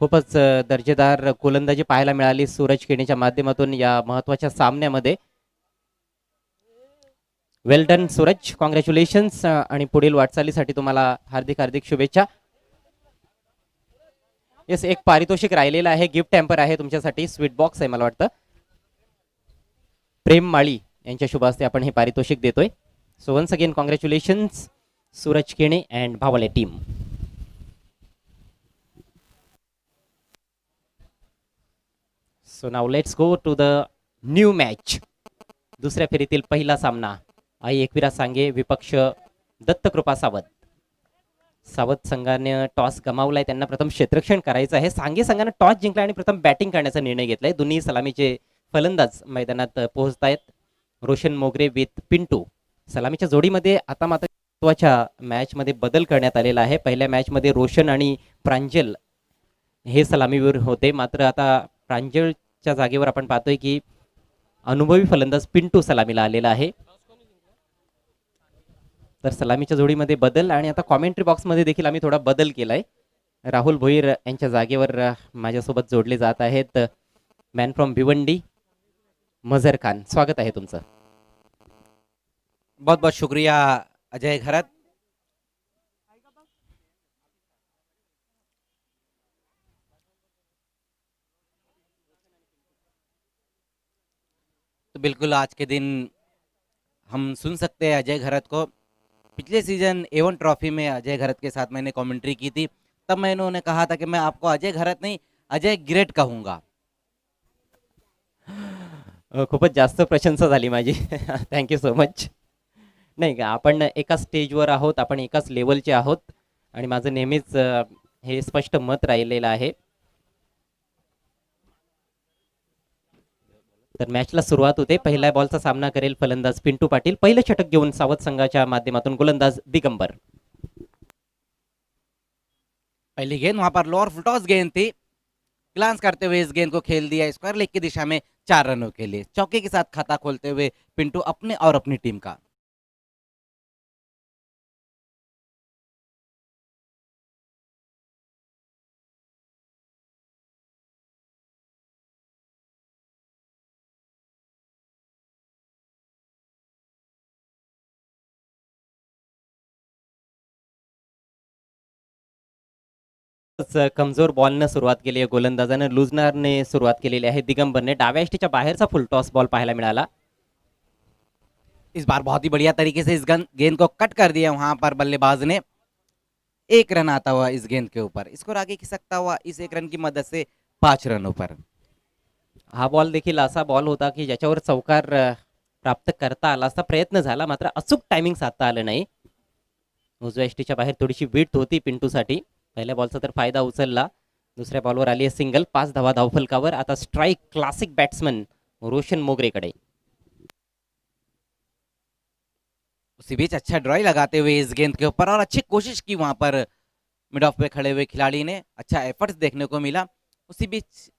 खूपच दर्जेदार गोलंदाजी पाहायला मिळाली सूरज केणीच्या माध्यमातून या महत्त्वाच्या सामन्यामध्ये. वेल डन सूरज, कॉंग्रॅच्युलेशन्स आणि पुढील वाटचालीसाठी तुम्हाला हार्दिक हार्दिक शुभेच्छा. येस, एक पारितोषिक राहिलेलं आहे, गिफ्ट हॅम्पर आहे तुमच्यासाठी, स्वीट बॉक्स आहे मला वाटतं. प्रेम माळी यांच्या शुभ हस्ते आपण हे पारितोषिक देतोय. So once again congratulations Suraj Kene and Bhavale team. So now let's go to the new match. दुसऱ्या फेरीतील पहिला सामना. आई एकविरा सांगे विपक्ष दत्तकृपा सावत. सावत संघाने टॉस गमावलाय, त्यांना प्रथम क्षेत्ररक्षण करायचं आहे. सांगे संघाने टॉस जिंकला आणि प्रथम बॅटिंग करण्याचा निर्णय घेतलाय. दोन्ही सलामीचे फलंदाज मैदानात पोहोचतायत. रोशन मोगरे विथ पिंटू. सलामीच्या जोडीमध्ये आता मात्र महत्त्वाच्या मॅचमध्ये बदल करण्यात आलेला आहे. पहिल्या मॅचमध्ये रोशन आणि प्रांजल हे सलामीवीर होते, मात्र आता प्रांजलच्या जागेवर आपण पाहतोय की अनुभवी फलंदाज पिंटू सलामीला आलेला आहे. तर सलामीच्या जोडीमध्ये बदल, आणि आता कॉमेंट्री बॉक्समध्ये देखील आम्ही थोडा बदल केलाय. राहुल भोईर यांच्या जागेवर माझ्यासोबत जोडले जात आहेत मॅन फ्रॉम भिवंडी मजर खान. स्वागत आहे तुमचं. बहुत बहुत शुक्रिया अजय घरत. तो बिल्कुल आज के दिन हम सुन सकते हैं अजय घरत को. पिछले सीजन एवन ट्रॉफी में अजय घरत के साथ मैंने कमेंट्री की थी, तब मैंने उन्हें कहा था कि मैं आपको अजय घरत नहीं अजय ग्रेट कहूंगा. खूपच जास्त प्रशंसा झाली माझी. Thank you so much. नाही का, आपण एका स्टेजवर आहोत, आपण एकाच लेवलचे आहोत, आणि माझं नेहमीच हे स्पष्ट मत राहिलेलं आहे. तर मॅचला सुरुवात होते. पहिल्या बॉलचा सामना करेल फलंदाज पिंटू पाटील. पहिलं षटक घेऊन सावत संघाच्या माध्यमातून गोलंदाज दिगंबर. पहली गेंद वहां पर लोअर फुलटॉस गेंद थी. ग्लांस करते हुए इस गेंद को खेल दिया स्क्वायर लेग की दिशा में 4 रनों के लिए. चौके के साथ खाता खोलते हुए पिंटू अपने और अपनी टीम का. कमजोर बॉलनं सुरुवात केली आहे गोलंदाजाने, लुजनरने सुरुवात केलेली आहे. दिगंबरने डाव्या यष्टीच्या बाहेरचा फुल टॉस बॉल पाहायला मिळाला. इस बार बहुत ही बढ़िया तरीके से इस गेंद को कट कर दिया वहां पर बल्लेबाज ने. 1 रन आता हुआ इस गेंद के ऊपर. स्कोर आगे की सकता हुआ इस 1 रन की मदद से 5 रनों पर. हा बॉल देखील असा बॉल होता की ज्याच्यावर चौकार प्राप्त करता आला असता प्रयत्न झाला, मात्र अचूक टायमिंग साधता आलं नाही. उजव्या यष्टीच्या बाहेर थोडीशी विड्थ होती पिंटूसाठी. पहिल्या बॉलचा तर फायदा उचलला. दुसऱ्या बॉलवर आली आहे सिंगल. 5 धावा धावफलकावर. आता स्ट्राईक क्लासिक बॅट्समन रोशन मोगरेकडे. उसी बीच अच्छा ड्राई लगाते हुए इस गेंद के ऊपर और अच्छी कोशिश की वहां पर मिड ऑफ पे खड़े हुए खिलाड़ी ने. अच्छा एफर्ट्स देखने को मिला. उसी बीच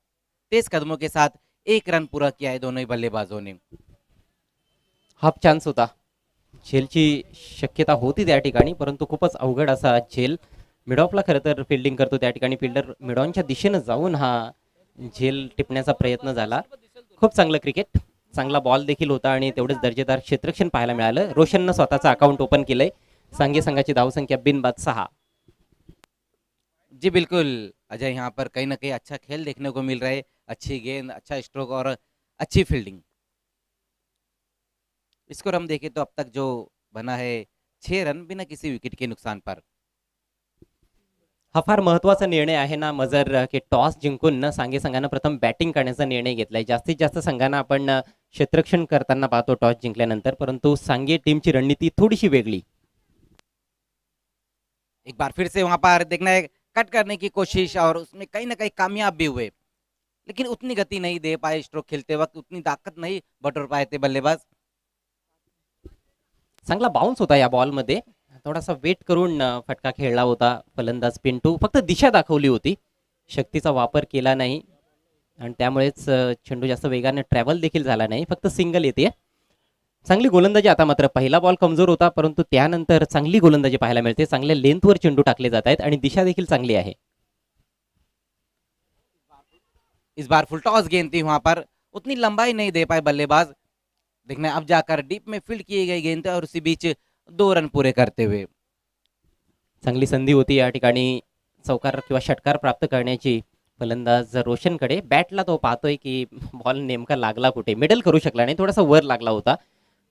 तेज कदमों के साथ 1 रन पूरा किया है दोनों ही बल्लेबाजों ने. हाफ चान्स होता. झेलची शक्यता होती त्या ठिकाणी, परंतु खूपच अवघड असा झेल. मिडॉफला खरं तर फिल्डिंग करतो त्या ठिकाणी फिल्डर मिडॉनच्या दिशेनं जाऊन हा झेल टिपण्याचा प्रयत्न झाला. खूप चांगलं क्रिकेट, चांगला बॉल देखील होता आणि तेवढेच दर्जेदार क्षेत्ररक्षण पाहायला मिळालं. रोशननं स्वतःचं अकाउंट ओपन केलंय. सांगे संघाची धावसंख्या बिनबाद 6. जी बिल्कुल अजय, यहाँ पर कहीं ना कहीं अच्छा खेल देखने को मिल रहा है. अच्छी गेंद, अच्छा स्ट्रोक और अच्छी फील्डिंग. स्कोर हम देखें तो अब तक जो बना है 6 रन बिना किसी विकेट के नुकसान पर. हा फार महत्वाचा निर्णय आहे ना मजर, की टॉस जिंकून न सांगे संघानं प्रथम बॅटिंग करण्याचा निर्णय घेतलाय. जास्तीत जास्त संघांना आपण क्षेत्ररक्षण करताना पाहतो टॉस जिंकल्यानंतर, परंतु सांगे टीमची रणनीती थोडीशी वेगळी. एक बार फिर से वहां पर देखना है कट करने की कोशिश और उसमें कहीं ना कहीं कामयाब भी हुए, लेकिन उतनी गति नहीं दे पाए स्ट्रोक खेलते वक्त. उतनी ताकत नहीं बटोर पाए थे बल्लेबाज. चांगला बाउन्स होता या बॉलमध्ये. थोडासा वेट करून फटका खेळला होता फलंदाज पिंटू. फक्त दिशा दाखवली होती, शक्तीचा वापर केला नाही, आणि त्यामुळेच चेंडू जास्त वेगाने ट्रॅव्हल देखील झाला नाही. फक्त सिंगल येते. चांगली गोलंदाजी. आता मात्र पहिला बॉल कमजोर होता, परंतु त्यानंतर चांगली गोलंदाजी पाहायला मिळते. चांगल्या लेंथवर चेंडू टाकले जात आहेत आणि दिशा देखील चांगली आहे. इस बार फुल टॉस गेंद थी वहां पर, उतनी लंबाई नहीं दे पाए बल्लेबाज। देखना अब जाकर डीप में फील्ड की गई गेंद और उसी बीच 2 रन पूरे करते हुए। चांगली संधी होती या ठिकाणी चौकार किंवा षटकार प्राप्त करण्याची फलंदाज रोशनकडे. बॅटला तो पाहतोय की बॉल नेमका लागला कुठे, मिडल करू शकला नाही, थोडासा वर लागला होता,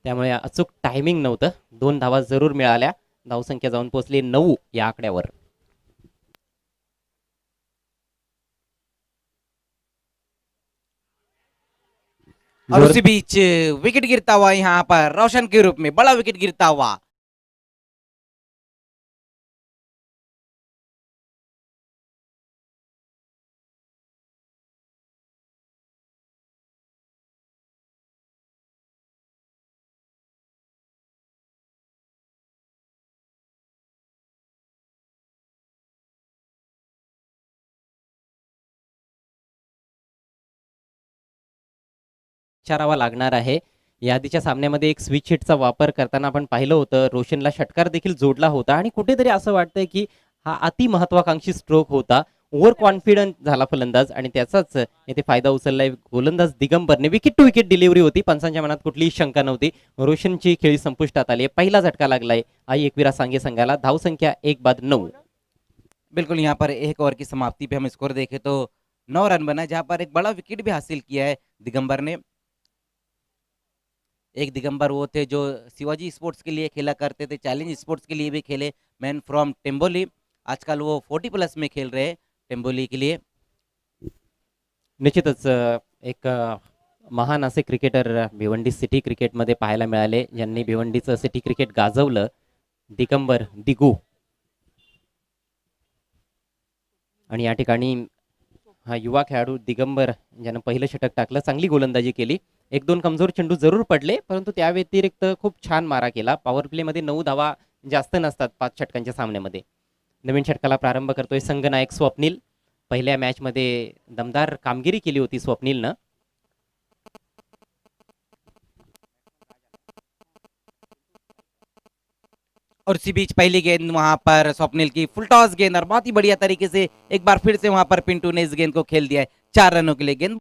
त्यामुळे अचूक टायमिंग नव्हतं. 2 धावा जरूर मिळाल्या. धावसंख्या जाऊन पोहोचली 9 या आकड्यावर. और उसी बीच विकेट गिरता हुआ यहाँ पर रोशन के रूप में बड़ा विकेट गिरता हुआ। विचारावा लागणार आहे. यादीच्या सामन्यामध्ये एक स्विच हिटचा वापर करताना आपण पाहिलं होतं. रोशनला षटकार देखील जोडला होता आणि कुठेतरी असं वाटतंय की हा अति महत्वाकांक्षी स्ट्रोक होता. ओव्हर कॉन्फिडंट झाला फलंदाज आणि त्याचाच येथे फायदा उचललाय गोलंदाज दिगंबरने. विकेट टू विकेट डिलिव्हरी होती. पंचांच्या मनात कुठलीही शंका नव्हती. रोशनची खेळी संपुष्टात आली. पहिला झटका लागलाय आई एकविरा सांगे संघाला. धावसंख्या 1/9. बिल्कुल यहाँ पर एक ओवर की समाप्ति पे हम स्कोर देखें तो 9 रन बना, जहां पर एक बड़ा विकेट भी हासिल किया है दिगंबर ने। एक दिगंबर वो थे जो शिवाजी स्पोर्ट्स के लिए खेला करते थे, चैलेंज स्पोर्ट्स के लिए भी खेले, मैन फ्रॉम टेम्बोली। आजकल वो 40+ में खेल रहे हैं टेम्बोली के लिए। निश्चितच एक महान असे क्रिकेटर भिवंडी सिटी क्रिकेटमध्ये पाहायला मिळाले, ज्यांनी भिवंडीचं सिटी क्रिकेट गाजवलं. दिगंबर दिगू. आणि या ठिकाणी हा युवा खेळाडू दिगंबर ज्यानं पहिलं षटक टाकलं, चांगली गोलंदाजी केली. 1-2 कमजोर चेंडू जरूर पडले, परंतु त्या व्यतिरिक्त खूप छान मारा केला. पॉवर प्लेमध्ये 9 धावा जास्त नसतात 5 षटकांच्या सामन्यामध्ये. नवीन षटकाला प्रारंभ करतोय संघनायक स्वप्नील. पहिल्या मॅचमध्ये दमदार कामगिरी केली होती स्वप्नीलनं. और इसी बीच पहली गेंद वहां पर स्वप्निल की फुल टॉस गेंद और बहुत ही बढ़िया तरीके से एक बार फिर से वहां पर पिंटू ने इस गेंद को खेल दिया है 4 रनों के लिए। गेंद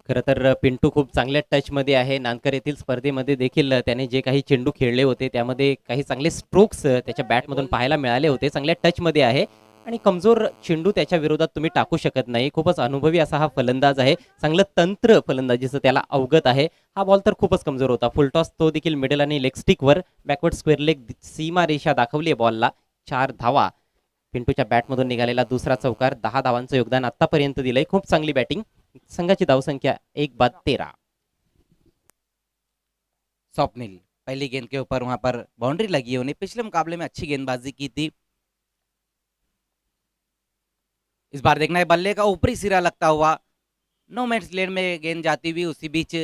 खरं तर पिंटू खूप चांगल्या टचमध्ये आहे. नानकर येथील स्पर्धेमध्ये देखील त्याने जे काही चेंडू खेळले होते त्यामध्ये काही चांगले स्ट्रोक्स त्याच्या बॅटमधून पाहायला मिळाले होते. चांगल्या टचमध्ये आहे आणि कमजोर चेंडू त्याच्या विरोधात तुम्ही टाकू शकत नाही. खूपच अनुभवी असा हा फलंदाज आहे. चांगलं तंत्र फलंदाजीचं त्याला अवगत आहे. हा बॉल तर खूपच कमजोर होता. फुलटॉस तो देखील मिडल आणि लेग स्टिकवर बॅकवर्ड स्क्वेअर लेग सीमा रेषा दाखवली आहे बॉलला. 4 धावा. पिंटूच्या बॅटमधून निघालेला दुसरा चौकार. 10 धावांचं योगदान आतापर्यंत दिलंय. खूप चांगली बॅटिंग. संघाची धावसंख्या 1/13. स्वप्निल पहली गेंद के ऊपर वहां पर बाउंड्री लगी है, उन्हें पिछले मुकाबले में अच्छी गेंदबाजी की थी। इस बार देखना है बल्ले का ऊपरी सिरा लगता हुआ नो मैच लैंड में गेंद जाती हुई, उसी बीच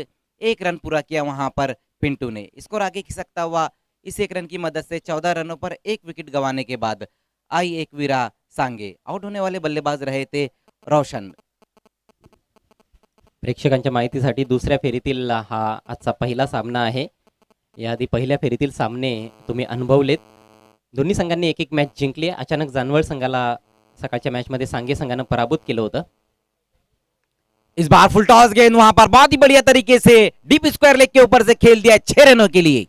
1 रन पूरा किया वहां पर पिंटू ने। स्कोर आगे खिसकता हुआ इस 1 रन की मदद से 14 रनों पर 1 विकेट गंवाने के बाद आई एकवीरा सांगे। आउट होने वाले बल्लेबाज रहे थे रोशन। प्रेक्षकांच्या माहितीसाठी दुसऱ्या फेरीतील हा आजचा पहिला सामना आहे. याआधी पहिल्या फेरीतील सामने तुम्ही अनुभवलेत. दोन्ही संघांनी एक एक मॅच जिंकली. अचानक जानवळ संघाला सकाळच्या मॅचमध्ये सांगे संघानं पराभूत केलं होतं. इस बार फुल टॉस गेंद वहां पर बहुत ही बढ़िया तरीके से डीप स्क्वायर लेग के ऊपर से खेल दिया 6 रनों के लिए।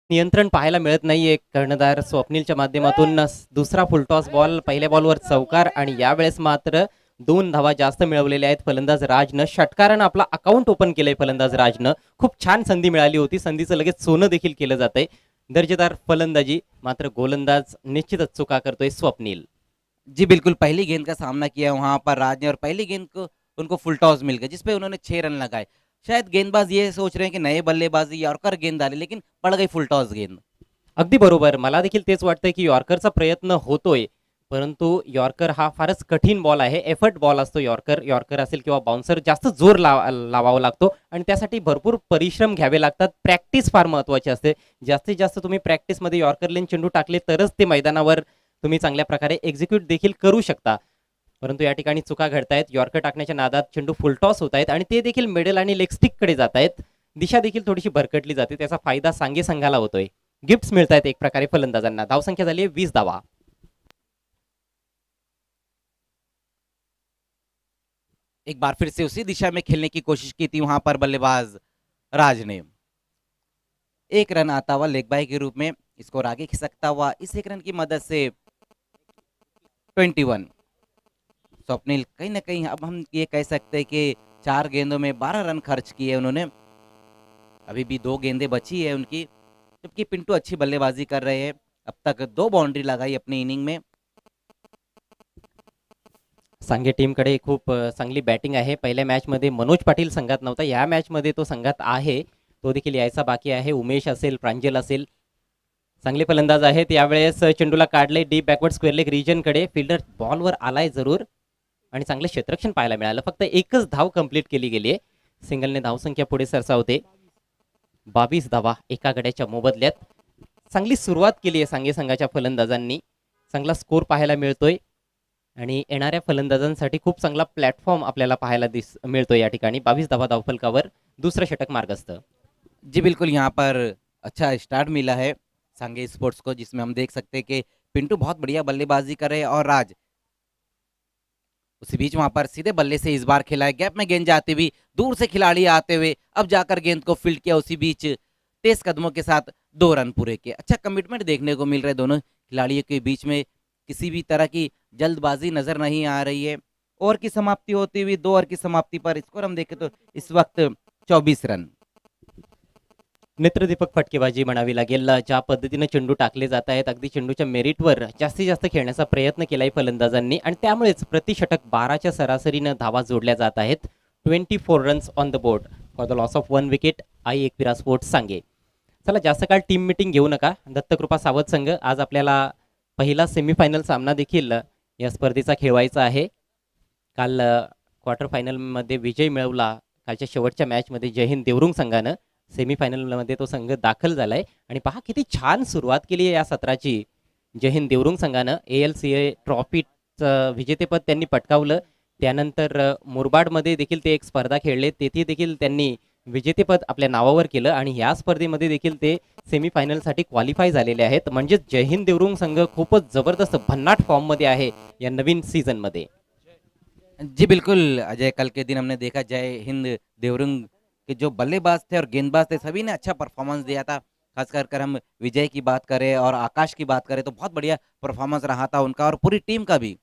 नियंत्रण पाहायला मिळत नाहीये. कर्णधार स्वप्नीलच्या माध्यमातून दुसरा फुलटॉस बॉल, पहिल्या बॉलवर चौकार आणि यावेळेस मात्र 2 धावा जास्त मिळवलेल्या आहेत फलंदाज राजनं. षटकारानं आपला अकाउंट ओपन केलंय फलंदाज राजनं. खूप छान संधी मिळाली होती. संधीचं लगेच सोनं देखील केलं जातंय. दर्जेदार फलंदाजी. मात्र गोलंदाज निश्चितच चुका करतोय स्वप्नील. जी बिल्कुल, पहली गेंद का सामना किया वहां पर राज ने और पहली गेंद को उनको फुल टॉस मिल गया जिसपे उन्होंने 6 रन लगाए। शायद गेंदबाज ये सोच रहे हैं कि नए बल्लेबाजी यॉर्कर गेंद डाले, लेकिन पड़ गई फुल टॉस गेंद। अगदी बरोबर. मला देखील तेच वाटतंय की यॉर्करचा प्रयत्न होतोय, परंतु यॉर्कर हा फारच कठीण बॉल आहे, एफर्ट बॉल असतो यॉर्कर असेल किंवा बाउन्सर, जास्त जोर लावावा लागतो आणि त्यासाठी भरपूर परिश्रम घ्यावे लागतात. प्रॅक्टिस फार महत्त्वाची असते. जास्तीत जास्त तुम्ही प्रॅक्टिसमध्ये यॉर्कर लेन चेंडू टाकले तरच ते मैदानावर तुम्ही चांगल्या प्रकारे एक्झिक्यूट देखील करू शकता. परंतु या ठिकाणी चुका घडतायत. यॉर्कर टाकण्याच्या नादात चेंडू फुलटॉस होत आहेत आणि ते देखील मिडल आणि लेग स्टिककडे जात आहेत. दिशा देखील थोडीशी भरकटली जाते. त्याचा फायदा सांगे संघाला होतोय. गिफ्ट्स मिळत आहेत एक प्रकारे फलंदाजांना. धावसंख्या झाली आहे 20 धावा. एक बार फिर से उसी दिशा में खेलने की कोशिश की थी वहां पर बल्लेबाज राज ने। एक रन आता हुआ लेग बाय के रूप में स्कोर आगे खिसकता हुआ इस एक रन की मदद से 21। स्वप्निल कहीं ना कहीं अब हम ये कह सकते हैं कि 4 गेंदों में 12 रन खर्च किए उन्होंने। अभी भी 2 गेंदें बची है उनकी, जबकि पिंटू अच्छी बल्लेबाजी कर रहे हैं। अब तक 2 बाउंड्री लगाई अपनी इनिंग में। सांगे टीमकडे खूप चांगली बॅटिंग आहे. पहिल्या मॅचमध्ये मनोज पाटील संघात नव्हता, या मॅचमध्ये तो संघात आहे. तो देखील यायचा बाकी आहे. उमेश असेल, प्रांजल असेल, चांगले फलंदाज आहेत. यावेळेस चेंडूला काढले डीप बॅकवर्ड स्क्वेअर लेग रिजनकडे. फिल्डर बॉलवर आलाय जरूर आणि चांगलं क्षेत्ररक्षण पाहायला मिळालं. फक्त एकच धाव कंप्लीट केली गेली आहे. सिंगलने धावसंख्या पुढे सरसावते. 22 धावा एका गड्याच्या मोबदल्यात. चांगली सुरुवात केली आहे सांगे संघाच्या फलंदाजांनी. चांगला स्कोर पाहायला मिळतोय आणि येणाऱ्या फलंदाजांसाठी खूप चांगला प्लॅटफॉर्म आपल्याला पाहायला मिळतो या ठिकाणी. 22 धावा धावफलकावर दुसरं षटक मार्गस्थ. जी बिल्कुल, यहाँ पर अच्छा स्टार्ट मिला है सांगे स्पोर्ट्स को, जिसमें हम देख सकते हैं कि पिंटू बहुत बढ़िया बल्लेबाजी कर रहे हैं और राज उसी बीच वहां पर सीधे बल्ले से इस बार खेला है। गैप में गेंद जाती हुई दूर से खिलाड़ी आते हुए अब जाकर गेंद को फील्ड किया। उसी बीच तेज कदमों के साथ 2 रन पूरे किए। अच्छा कमिटमेंट देखने को मिल रहा है दोनों खिलाड़ियों के बीच में। किसी भी तरह की जल्दबाजी नजर नहीं आ रही है। ओवर की समाप्ति होती हुई 2 ओवर की समाप्ति पर स्कोर हम देखें तो इस वक्त 24 रन। नेत्रदीपक फटकेबाजी म्हणावी लागेल. ज्या पद्धतीने चेंडू टाकले जात आहेत, अगदी चेंडूच्या मेरिटवर जास्तीत जास्त खेळण्याचा प्रयत्न केलाय फलंदाजांनी आणि त्यामुळेच प्रतिषटक 12च्या सरासरीनं धावा जोडल्या जात आहेत. 24 runs on the board for the loss of 1 wicket. I Ekvira sports सांगे. चला जास्त काळ टीम मिटिंग घेऊ नका. दत्तकृपा सावध संघ, आज आपल्याला पहिला सेमीफायनल सामना देखील या स्पर्धेचा खेळवायचा आहे. काल क्वार्टर फायनलमध्ये विजय मिळवला. कालच्या शेवटच्या मॅचमध्ये जय हिंद देवरुंग संघानं. सेमीफायनलमध्ये तो संघ दाखल झालाय आणि पहा किती छान सुरुवात केली आहे या सत्राची जय हिंद देवरुंग संघानं. ALCA ट्रॉफीचं विजेतेपद त्यांनी पटकावलं. त्यानंतर मुरबाडमध्ये देखील ते एक स्पर्धा खेळले, तेथे देखील त्यांनी विजेतेपद आपल्या नावावर केलं आणि या स्पर्धेमध्ये देखील ते सेमीफायनलसाठी क्वालिफाय झालेले आहेत. म्हणजे जय हिंद देवरुंग संघ खूपच जबरदस्त भन्नाट फॉर्ममध्ये आहे या नवीन सीझनमध्ये. जी बिल्कुल अजय, कल के दिन हमने देखा जय हिंद देवरुंग के जो बल्लेबाज थे और गेंदबाज थे सभी ने अच्छा परफॉर्मेंस दिया था। खासकर कर हम विजय की बात करें और आकाश की बात करें तो बहुत बढ़िया परफॉर्मेंस रहा था उनका और पूरी टीम का भी।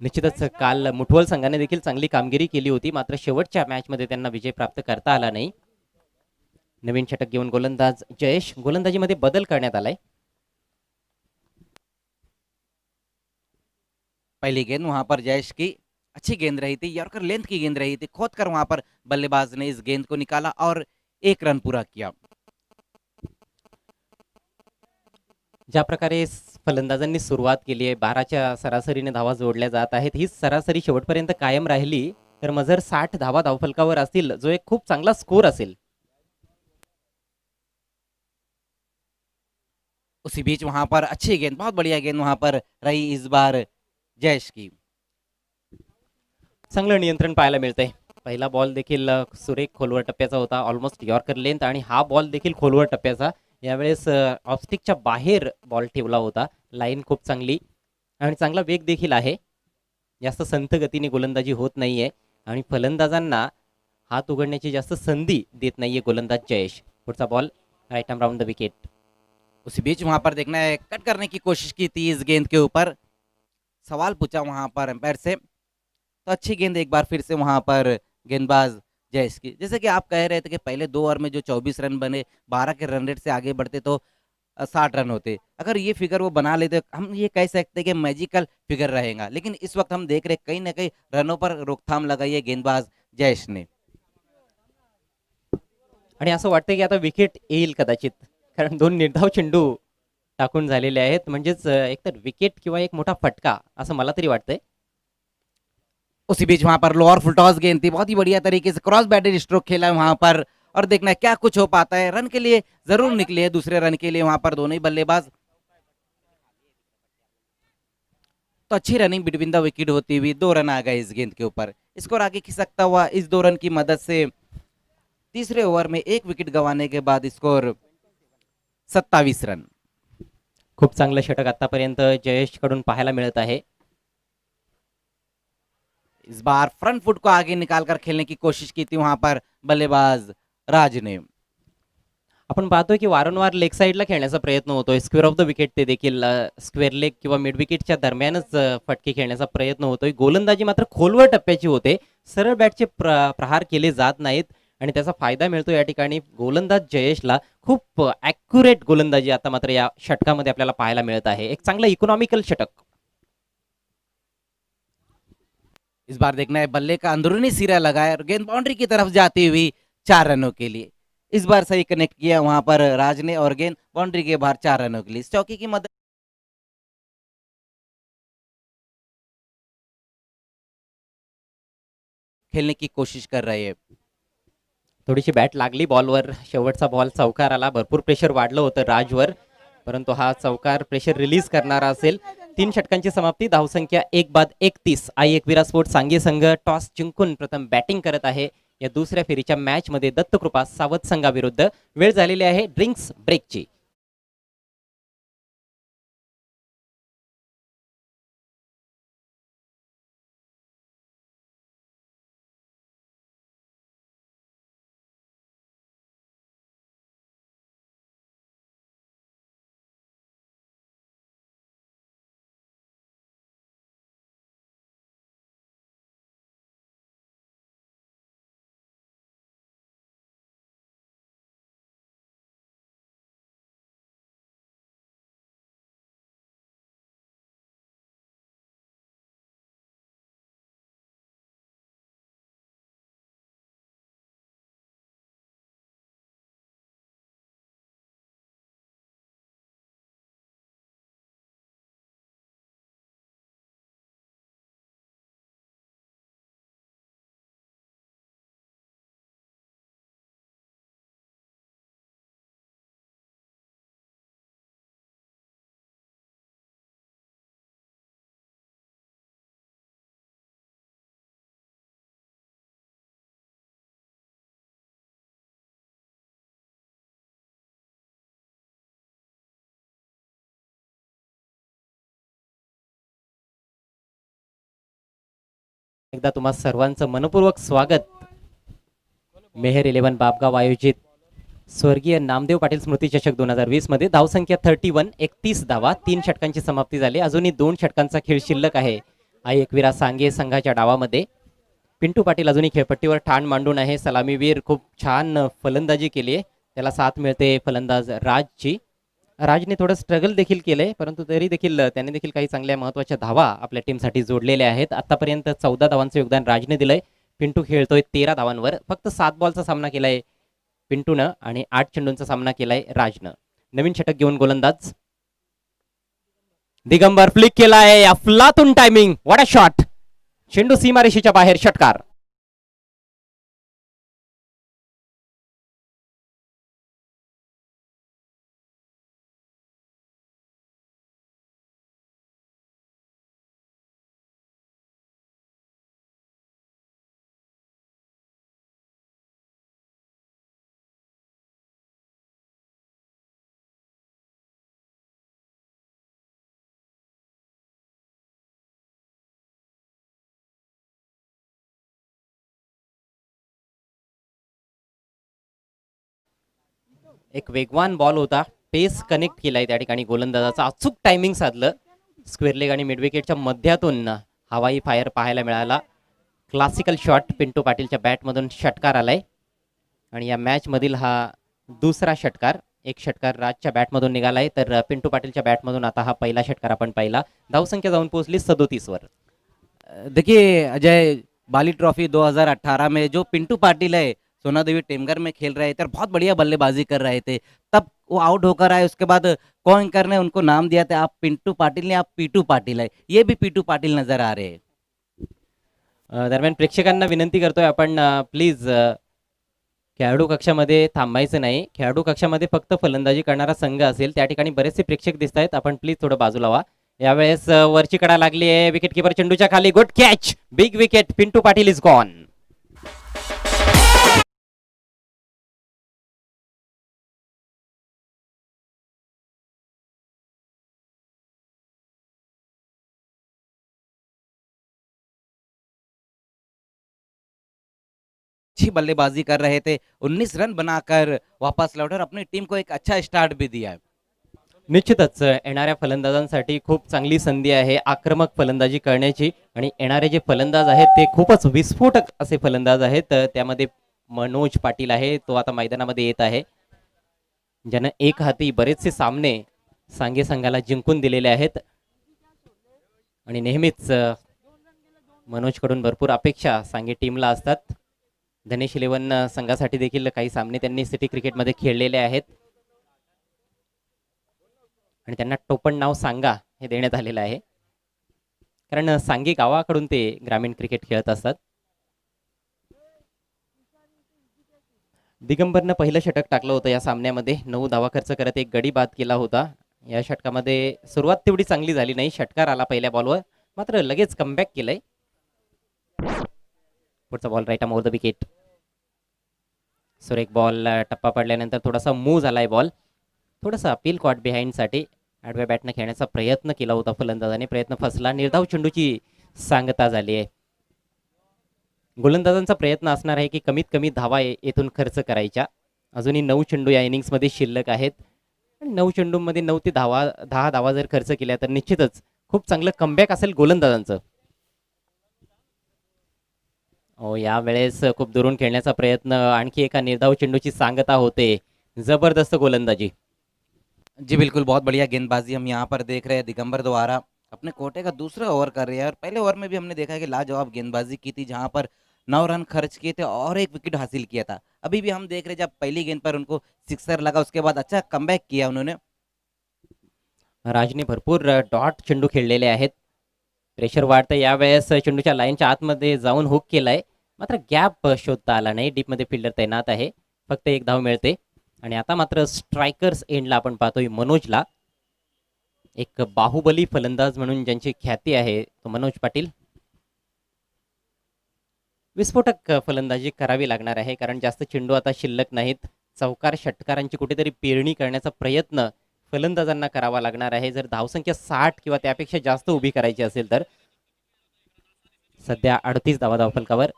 निश्चितच काल मुठवल संघाने देखील चांगली कामगिरी केली होती, मात्र शेवटच्या मॅचमध्ये त्यांना विजय प्राप्त करता आला नाही. नवीन षटक घेऊन गोलंदाज जयेश. गोलंदाजीमध्ये बदल करण्यात आलाय. पहली गेंद वहां पर जयेश की अच्छी गेंद रही थी, यॉर्कर लेंथ की गेंद रही थी, खोदकर वहां पर बल्लेबाज ने इस गेंद को निकाला और 1 रन पूरा किया। ज्या प्रकारे फलंदाजांनी सुरुवात केली आहे, 12च्या सरासरीने धावा जोडल्या जात आहेत. ही सरासरी शेवटपर्यंत कायम राहिली तर मजर 60 धावा धावफलकावर असतील, जो एक खूप चांगला स्कोर असेल. उसी बीच वहां पर अच्छी गेंद, बहुत बढ़िया गेंद वहां पर रही इस बार जयेश की। चांगलं नियंत्रण पाहायला मिळतंय. पहिला बॉल देखील सुरेख खोलवर टप्प्याचा होता, ऑलमोस्ट यॉर्कर लेंथ, आणि हा बॉल देखील खोलवर टप्प्याचा. यावेळेस ऑफस्टिकच्या बाहेर बॉल ठेवला होता. लाईन खूप चांगली आणि चांगला वेग देखील आहे. जास्त संथ गतीने गोलंदाजी होत नाहीये आणि फलंदाजांना हात उघडण्याची जास्त संधी देत नाहीये गोलंदाज जयेश. पुढचा ball right arm round the wicket. उसी बीच वहां पर देखना है, कट करने की कोशिश की थी इस गेंद के ऊपर, सवाल पूछा वहां पर एम्पायर से, तो अच्छी गेंद एक बार फिर से वहां पर गेंदबाज जयेश की। जैसे कि आप कह रहे थे कि पहले 2 ओवर में जो 24 रन बने, 12 के रन रेट से आगे बढ़ते तो 60 रन होते। अगर ये फिगर वो बना लेते हम ये कह सकते हैं कि मैजिकल फिगर रहेगा, लेकिन इस वक्त हम देख रहे कहीं ना कहीं रनों पर रोकथाम लगाई है गेंदबाज जयेश ने। आणि असं वाटतंय की आता विकेट येईल कदाचित, कारण 2 निर्धाव चेंडू टाकून झालेले आहेत. म्हणजेच एकतर विकेट किंवा एक मोठा फटका असं मला तरी वाटतंय. उसी बीच वहां पर लोअर फुल टॉस गेंद थी, बहुत ही बढ़िया तरीके से क्रॉस बैटेड स्ट्रोक खेला है वहां पर, और देखना है क्या कुछ हो पाता है। रन के लिए जरूर निकले हैं, दूसरे रन के लिए वहां पर दोनों ही बल्लेबाज। तो अच्छी रनिंग बिटवीन द विकेट होती हुई 2 रन आ गए इस गेंद के ऊपर। स्कोर आगे खिसकता हुआ इस 2 रन की मदद से तीसरे ओवर में 1 विकेट गंवाने के बाद स्कोर 27 रन। खूप चांगलं षटक आतापर्यंत जयेश कडून पाहायला मिळत आहे. इस बार फ्रंट फुट को आगे निकालकर खेलने की कोशिश की थी वहां पर बल्लेबाज राज ने। आपण पाहतोय की वारंवार लेग साईडला खेळण्याचा प्रयत्न होतोय. स्क्वेअर ऑफ द विकेट ते देखील स्क्वेअर लेग किंवा मिड विकेटच्या दरम्यानच फटके खेळण्याचा प्रयत्न होतोय. गोलंदाजी मात्र खोलवर टप्प्याची होते. सरळ बॅटचे प्रहार केले जात नाहीत आणि त्याचा फायदा मिळतो या ठिकाणी गोलंदाज जयेशला. खूप ॲक्युरेट गोलंदाजी आता मात्र या षटकामध्ये आपल्याला पाहायला मिळत आहे. एक चांगलं इकॉनॉमिकल षटक. इस बार देखना है बल्ले का अंदरूनी सिरा लगाया और गेंद बाउंड्री की तरफ जाती हुई 4 रनों के लिए। इस बार सही कनेक्ट किया वहां पर राज ने और गेंद बाउंड्री के बाहर 4 रनों के लिए। इस चौकी की मदद खेलने की कोशिश कर रहे हैं। थोडीशी बॅट लागली बॉलवर. शेवटचा बॉल चौकार आला. भरपूर प्रेशर वाढलं होतं राजवर, परंतु हा चौकार प्रेशर रिलीज करणारा असेल. 3 षटकांची समाप्ती. धावसंख्या 1 बाद 31. आई एकविरा स्पोर्ट्स सांगे संघ टॉस जिंकून प्रथम बॅटिंग करत आहे या दुसऱ्या फेरीच्या मॅच मध्ये दत्तकृपा सावध संघाविरुद्ध. वेळ झालेली आहे ड्रिंक्स ब्रेकची. एकदा तुम्हा सर्वांचं मनपूर्वक स्वागत. मेहर 11 बापगाव आयोजित स्वर्गीय नामदेव पाटील स्मृती चषक 2020 मध्ये धावसंख्या 31. 31 धावा. 3 षटकांची समाप्ती झाली. अजूनही 2 षटकांचा खेळ शिल्लक आहे आई एकविरा सांगे संघाच्या डावामध्ये. पिंटू पाटील अजूनही खेळपट्टीवर ठाण मांडून आहे. सलामीवीर खूप छान फलंदाजी केली आहे. त्याला साथ मिळते फलंदाज राजची. राजने थोडं स्ट्रगल देखील केलंय, परंतु तरी देखील त्याने देखील काही चांगल्या महत्त्वाच्या धावा आपल्या टीमसाठी जोडलेल्या आहेत. आतापर्यंत 14 धावांचं योगदान राजने दिलंय. पिंटू खेळतोय 13 धावांवर. फक्त 7 बॉलचा सामना केलाय पिंटूनं आणि 8 चेंडूंचा सामना केलाय राजनं. नवीन षटक घेऊन गोलंदाज दिगंबर फ्लिक केलाय. अफलातून टायमिंग. What a shot. चेंडू सीमारेषेच्या बाहेर. षटकार. एक वेगवान बॉल होता. पेस कनेक्ट केलाय त्या ठिकाणी गोलंदाजाचा. अचूक टायमिंग साधलं. स्क्वेअर लेग आणि मिड विकेटच्या मध्यातून हवाई फायर पाहायला मिळाला. क्लासिकल शॉट पिंटू पाटीलच्या बॅटमधून षटकार आलाय आणि या मॅच मधील हा दुसरा षटकार. एक षटकार राजच्या बॅटमधून निघालाय, तर पिंटू पाटीलच्या बॅटमधून आता हा पहिला षटकार आपण पाहिला. धावसंख्या जाऊन पोहोचली 37 वर. देखिए अजय, बाली ट्रॉफी 2018 में जो पिंटू पाटिल है सोनादेवी टेमघर में खेल रहे थे और बहुत बढ़िया बल्लेबाजी कर रहे थे, तब वो आउट होकर आए। उसके बाद को एंकर ने उनको नाम दिया था, आप पिंटू पाटिल नहीं, आप पीटू पाटिल है। ये भी पीटू पाटिल नजर आ रहे हैं। दरम्यान प्रेक्षकांना विनंती करतोय आपण प्लीज खेळाडू कक्षामध्ये थांबायचं नाही. खेळाडू कक्षामध्ये फक्त फलंदाजी करणारा संघ असेल. त्या ठिकाणी बरेचसे प्रेक्षक दिसत आहेत. आपण प्लीज थोडं बाजूला व्हा. यावेळेस वरची कडा लागली आहे. विकेट किपर चेंडूच्या खाली. Good catch, big wicket. Pintu Patil is gone. अच्छी बल्लेबाजी कर रहे थे, 19 रन बनाकर वापस लौटे और अपनी टीम को एक अच्छा स्टार्ट भी दिया है। निश्चितच येणाऱ्या फलंदाजांसाठी खूप चांगली संधी आहे आक्रमक फलंदाजी करण्याची. आणि येणारे जे फलंदाज आहेत ते खूपच विस्फोटक असे फलंदाज आहेत. त्यामध्ये मनोज पाटील आहे, तो आता मैदानामध्ये येत आहे, ज्यानं एक हाती बरेचसे सामने सांगे संघाला जिंकून दिलेले आहेत. आणि नेहमीच मनोजकडून भरपूर अपेक्षा सांगे टीमला असतात. धनेश इलेव्हन संघासाठी देखील काही सामने त्यांनी सिटी क्रिकेटमध्ये खेळलेले आहेत आणि त्यांना टोपण नाव सांगा हे देण्यात आलेलं आहे, कारण सांगे गावाकडून ते ग्रामीण क्रिकेट खेळत असतात. दिगंबरनं पहिलं षटक टाकलं होतं या सामन्यामध्ये. 9 धावा खर्च करत एक गडी बाद केला होता. या षटकामध्ये सुरुवात तेवढी चांगली झाली नाही. षटकार आला पहिल्या बॉलवर, मात्र लगेच कमबॅक केलंय. पुढचा ball right over the wicket. सुरेख बॉल. टप्पा पडल्यानंतर थोडासा मूव झालाय बॉल. थोडासा अपील कॉट बिहाइंडसाठी आडव्या बॅटनं खेळण्याचा प्रयत्न केला होता फलंदाजाने. प्रयत्न फसला. निर्धाव चेंडूची सांगता झाली आहे. गोलंदाजांचा प्रयत्न असणार आहे की कमीत कमी धावा येथून खर्च करायच्या. अजूनही 9 चेंडू या इनिंग्समध्ये शिल्लक आहेत. 9 चेंडूंमध्ये 9 ते 10 धावा जर खर्च केल्या तर निश्चितच खूप चांगलं कमबॅक असेल गोलंदाजांचं. यावेळेस खूप दुरून खेळण्याचा प्रयत्न. आणखी एका निर्धाव चेंडूची सांगता होते. जबरदस्त गोलंदाजी. जी बिल्कुल, बहुत बढ़िया गेंदबाजी हम यहाँ पर देख रहे हैं। दिगंबर द्वारा अपने कोटे का दूसरा ओवर कर रहे हैं और पहले ओवर में भी हमने देखा है कि लाजवाब गेंदबाजी की थी, जहां पर 9 रन खर्च किए थे और एक विकेट हासिल किया था। अभी भी हम देख रहे हैं जब पहली गेंद पर उनको सिक्सर लगा, उसके बाद अच्छा कमबॅक किया उन्होंने। राजने भरपूर डॉट चेंडू खेळलेले आहेत. प्रेशर वाढतं. यावेळेस चेंडूच्या लाईनच्या आतमध्ये जाऊन हुक केलाय, मात्र गॅप शोधता आला नाही. डीपमध्ये फिल्डर तैनात आहे. फक्त एक धाव मिळते. आणि आता मात्र स्ट्रायकर्स एंडला आपण पाहतोय मनोजला. एक बाहुबली फलंदाज म्हणून ज्यांची ख्याती आहे तो मनोज पाटील. विस्फोटक फलंदाजी करावी लागणार आहे, कारण जास्त चेंडू आता शिल्लक नाहीत. चौकार षटकारांची कुठेतरी पेरणी करण्याचा प्रयत्न फलंदाजांना करावा लागणार आहे, जर धावसंख्या 60 किंवा त्यापेक्षा जास्त उभी करायची असेल तर. सध्या 38 धावा धावफलकावर.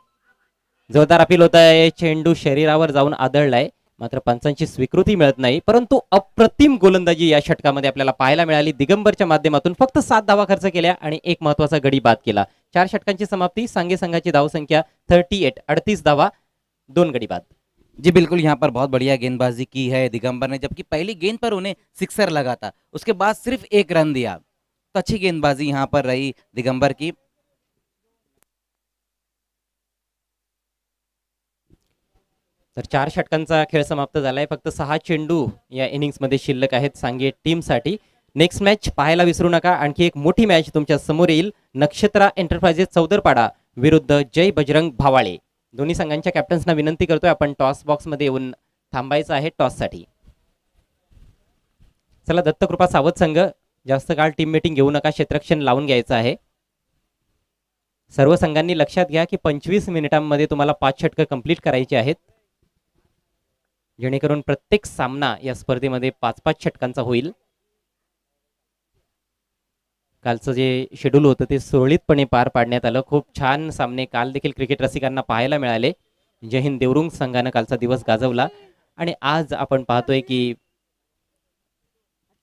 जोरदार अपील होत आहे. चेंडू शरीरावर जाऊन आदळलाय, मात्र पंचांची स्वीकृती मिळत नाही. परंतु अप्रतिम गोलंदाजी या षटकामध्ये आपल्याला पाहायला मिळाली. दिगंबरच्या माध्यमातून फक्त 7 धावा खर्च केल्या आणि एक महत्वाचा गडी बाद केला. 4 षटकांची समाप्ती. सांगे संघाची धावसंख्या 38, 38 धावा, 2 गडी बाद. जी बिल्कुल, यहाँ पर बहुत बढ़िया गेंदबाजी की है दिगंबर ने, जबकि पहली गेंद पर उन्हें सिक्सर लगा था, उसके बाद सिर्फ एक रन दिया। तो अच्छी गेंदबाजी यहाँ पर रही दिगंबर की। तर 4 षटकांचा खेळ समाप्त झालाय. फक्त 6 चेंडू या इनिंग्समध्ये शिल्लक आहेत सांगे टीमसाठी. नेक्स्ट मॅच पाहायला विसरू नका. आणखी एक मोठी मॅच तुमच्या समोर येईल. नक्षत्रा एंटरप्राइजेस चौदरपाडा विरुद्ध जय बजरंग भावाळे. दोन्ही संघांच्या कॅप्टन्सना विनंती करतोय आपण टॉस बॉक्समध्ये येऊन थांबायचं आहे टॉससाठी. चला, दत्तकृपा सावध संघ जास्त काळ टीम मीटिंग घेऊ नका. क्षेत्ररक्षण लावून घ्यायचं आहे. सर्व संघांनी लक्षात घ्या की 25 मिनिटांमध्ये तुम्हाला 5 षटकं कंप्लीट करायची आहेत, जेणेकरून प्रत्येक सामना या स्पर्धेमध्ये 5-5 षटकांचा होईल. कालचं जे शेड्यूल होतं ते सुरळीतपणे पार पाडण्यात आलं. खूप छान सामने काल देखील क्रिकेट रसिकांना पाहायला मिळाले. जय हिंद देवरुंग संघानं कालचा दिवस गाजवला आणि आज आपण पाहतोय की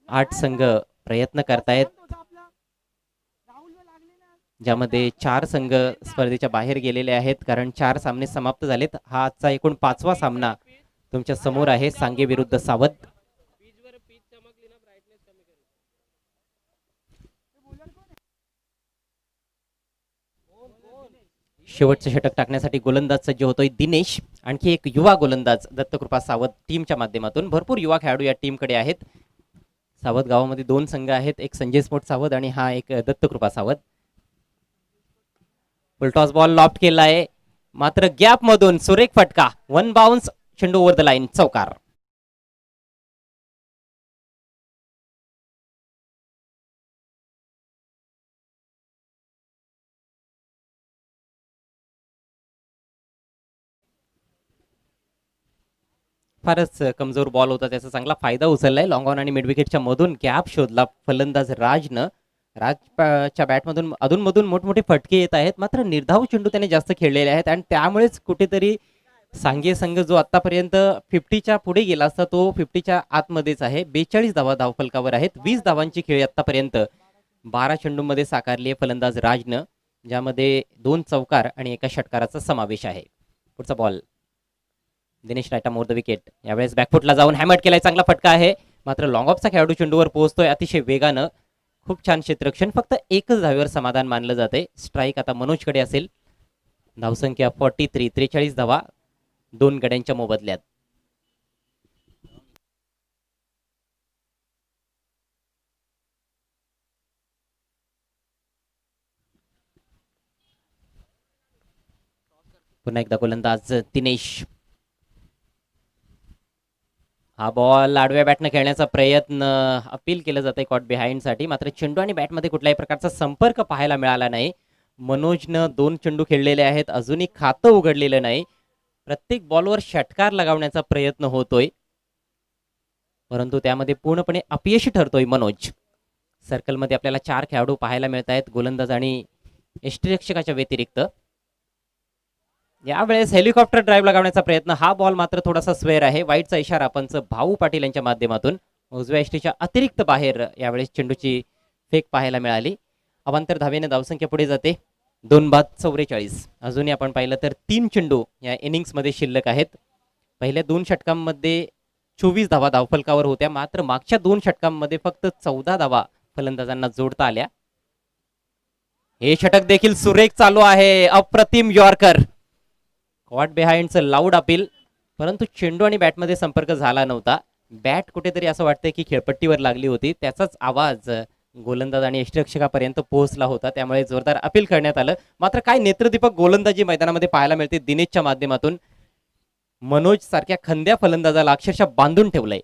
8 संघ प्रयत्न करतायत, ज्यामध्ये 4 संघ स्पर्धेच्या बाहेर गेलेले आहेत, कारण 4 सामने समाप्त झालेत. हा आजचा एकूण 5वा सामना तुमच्या समोर आहे. सांगे विरुद्ध सावध. शेवटचं षटक टाकण्यासाठी गोलंदाज सज्ज होतोय दिनेश. आणखी एक युवा गोलंदाज दत्तकृपा सावध टीमच्या माध्यमातून. भरपूर युवा खेळाडू या टीमकडे आहेत. सावध गावामध्ये 2 संघ आहेत, एक संजय स्पोर्ट सावध आणि हा एक दत्तकृपा सावध. फुलटॉस बॉल लॉफ्ट केला आहे, मात्र गॅप मधून सुरेख फटका, 1 बाउन्स, चेंडू ओव्हर द लाईन, चौकार. फारच कमजोर बॉल होता, त्याचा चांगला फायदा उचललाय. लॉंग ऑन आणि मिड विकेटच्या मधून गॅप शोधला फलंदाज राजनं. राजच्या बॅटमधून अधूनमधून मोठमोठे फटके येत आहेत, मात्र निर्धाव चेंडू त्याने जास्त खेळलेले आहेत आणि त्यामुळेच कुठेतरी सांगे संघ जो आतापर्यंत 50च्या पुढे गेला असता तो 50च्या आतमध्येच आहे. 42 धावा धावफलकावर आहेत. 20 धावांची खेळी आतापर्यंत 12 चेंडूंमध्ये साकारली आहे फलंदाज राजनं, ज्यामध्ये 2 चौकार आणि एका षटकाराचा समावेश आहे. पुढचा बॉल दिनेश रायटा मोर द विकेट. यावेळेस बॅकफुटला जाऊन हॅमर केलाय, चांगला फटका आहे, मात्र लॉंग ऑफचा खेळाडू चेंडूवर पोहोचतोय अतिशय वेगानं. खूप छान क्षेत्ररक्षण, फक्त एकच धावेवर समाधान मानलं जाते. स्ट्राईक आता मनोजकडे असेल. धावसंख्या 43, 43 धावा 2 गड्यांच्या मोबदल्यात. पुन्हा एकदा गोलंदाज दिनेश. हा बॉल आडव्या बॅटनं खेळण्याचा प्रयत्न, अपील केलं जाते कॉट बिहाइंड साठी, मात्र चेंडू आणि बॅटमध्ये कुठल्याही प्रकारचा संपर्क पाहायला मिळाला नाही. मनोजनं 2 चेंडू खेळलेले आहेत, अजूनही खातं उघडलेलं नाही. प्रत्येक बॉलवर षटकार लगावण्याचा प्रयत्न होतोय, परंतु त्यामध्ये पूर्णपणे अपयशी ठरतोय मनोज. सर्कलमध्ये आपल्याला 4 खेळाडू पाहायला मिळत आहेत, गोलंदाज आणि यष्टिरक्षकाच्या व्यतिरिक्त. यावेळेस हेलिकॉप्टर ड्राईव्ह लगावण्याचा प्रयत्न, हा बॉल मात्र थोडासा स्वेअर आहे. वाईटचा इशारा पंच भाऊ पाटील यांच्या माध्यमातून. उजव्या यष्टीच्या अतिरिक्त बाहेर यावेळेस चेंडूची फेक पाहायला मिळाली. अवांतर धावेने धावसंख्या पुढे जाते 2 बाद 44. अजूनही आपण पाहिलं तर 3 चेंडू या इनिंग्समध्ये शिल्लक आहेत. पहिल्या 2 षटकांमध्ये 24 धावा धावफलकावर होत्या, मात्र मागच्या 2 षटकांमध्ये फक्त 14 धावा फलंदाजांना जोडता आल्या. हे षटक देखील सुरेख चालू आहे, अप्रतिम यॉर्कर. कॉट बिहाइंडचं लाऊड अपील, परंतु चेंडू आणि बॅटमध्ये संपर्क झाला नव्हता. बॅट कुठेतरी असं वाटतंय की खेळपट्टीवर लागली होती, त्याचाच आवाज गोलंदाज आणि यष्टिरक्षकापर्यंत पोहोचला होता, त्यामुळे जोरदार अपील करण्यात आलं. मात्र काय नेत्रदीपक गोलंदाजी मैदानामध्ये पाहायला मिळते दिनेशच्या माध्यमातून. मनोज सारख्या खंद्या फलंदाजाला अक्षरशः बांधून ठेवलंय.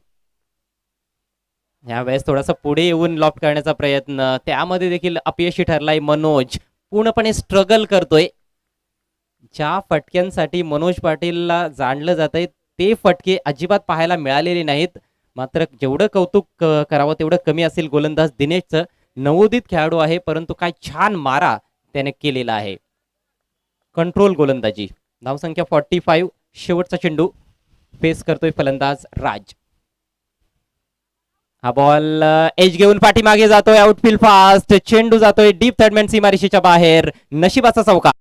यावेळेस थोडासा पुढे येऊन लॉफ्ट करण्याचा प्रयत्न, त्यामध्ये देखील अपयशी ठरलाय मनोज. पूर्णपणे स्ट्रगल करतोय. ज्या फटक्यांसाठी मनोज पाटीलला जाणलं जात आहे ते फटके अजिबात पाहायला मिळालेले नाहीत. मात्र जेवढं कौतुक करावं तेवढं कमी असेल गोलंदाज दिनेशचं. नवोदित खेळाडू आहे, परंतु काय छान मारा त्याने केलेला आहे. कंट्रोल गोलंदाजी. धावसंख्या 45. शेवटचा चेंडू फेस करतोय फलंदाज राज. हा बॉल एज घेऊन पाठीमागे जातोय, आउटफील्ड फास्ट, चेंडू जातोय डीप थर्डमॅन सीमारेषेच्या बाहेर. नशिबाचा चौका.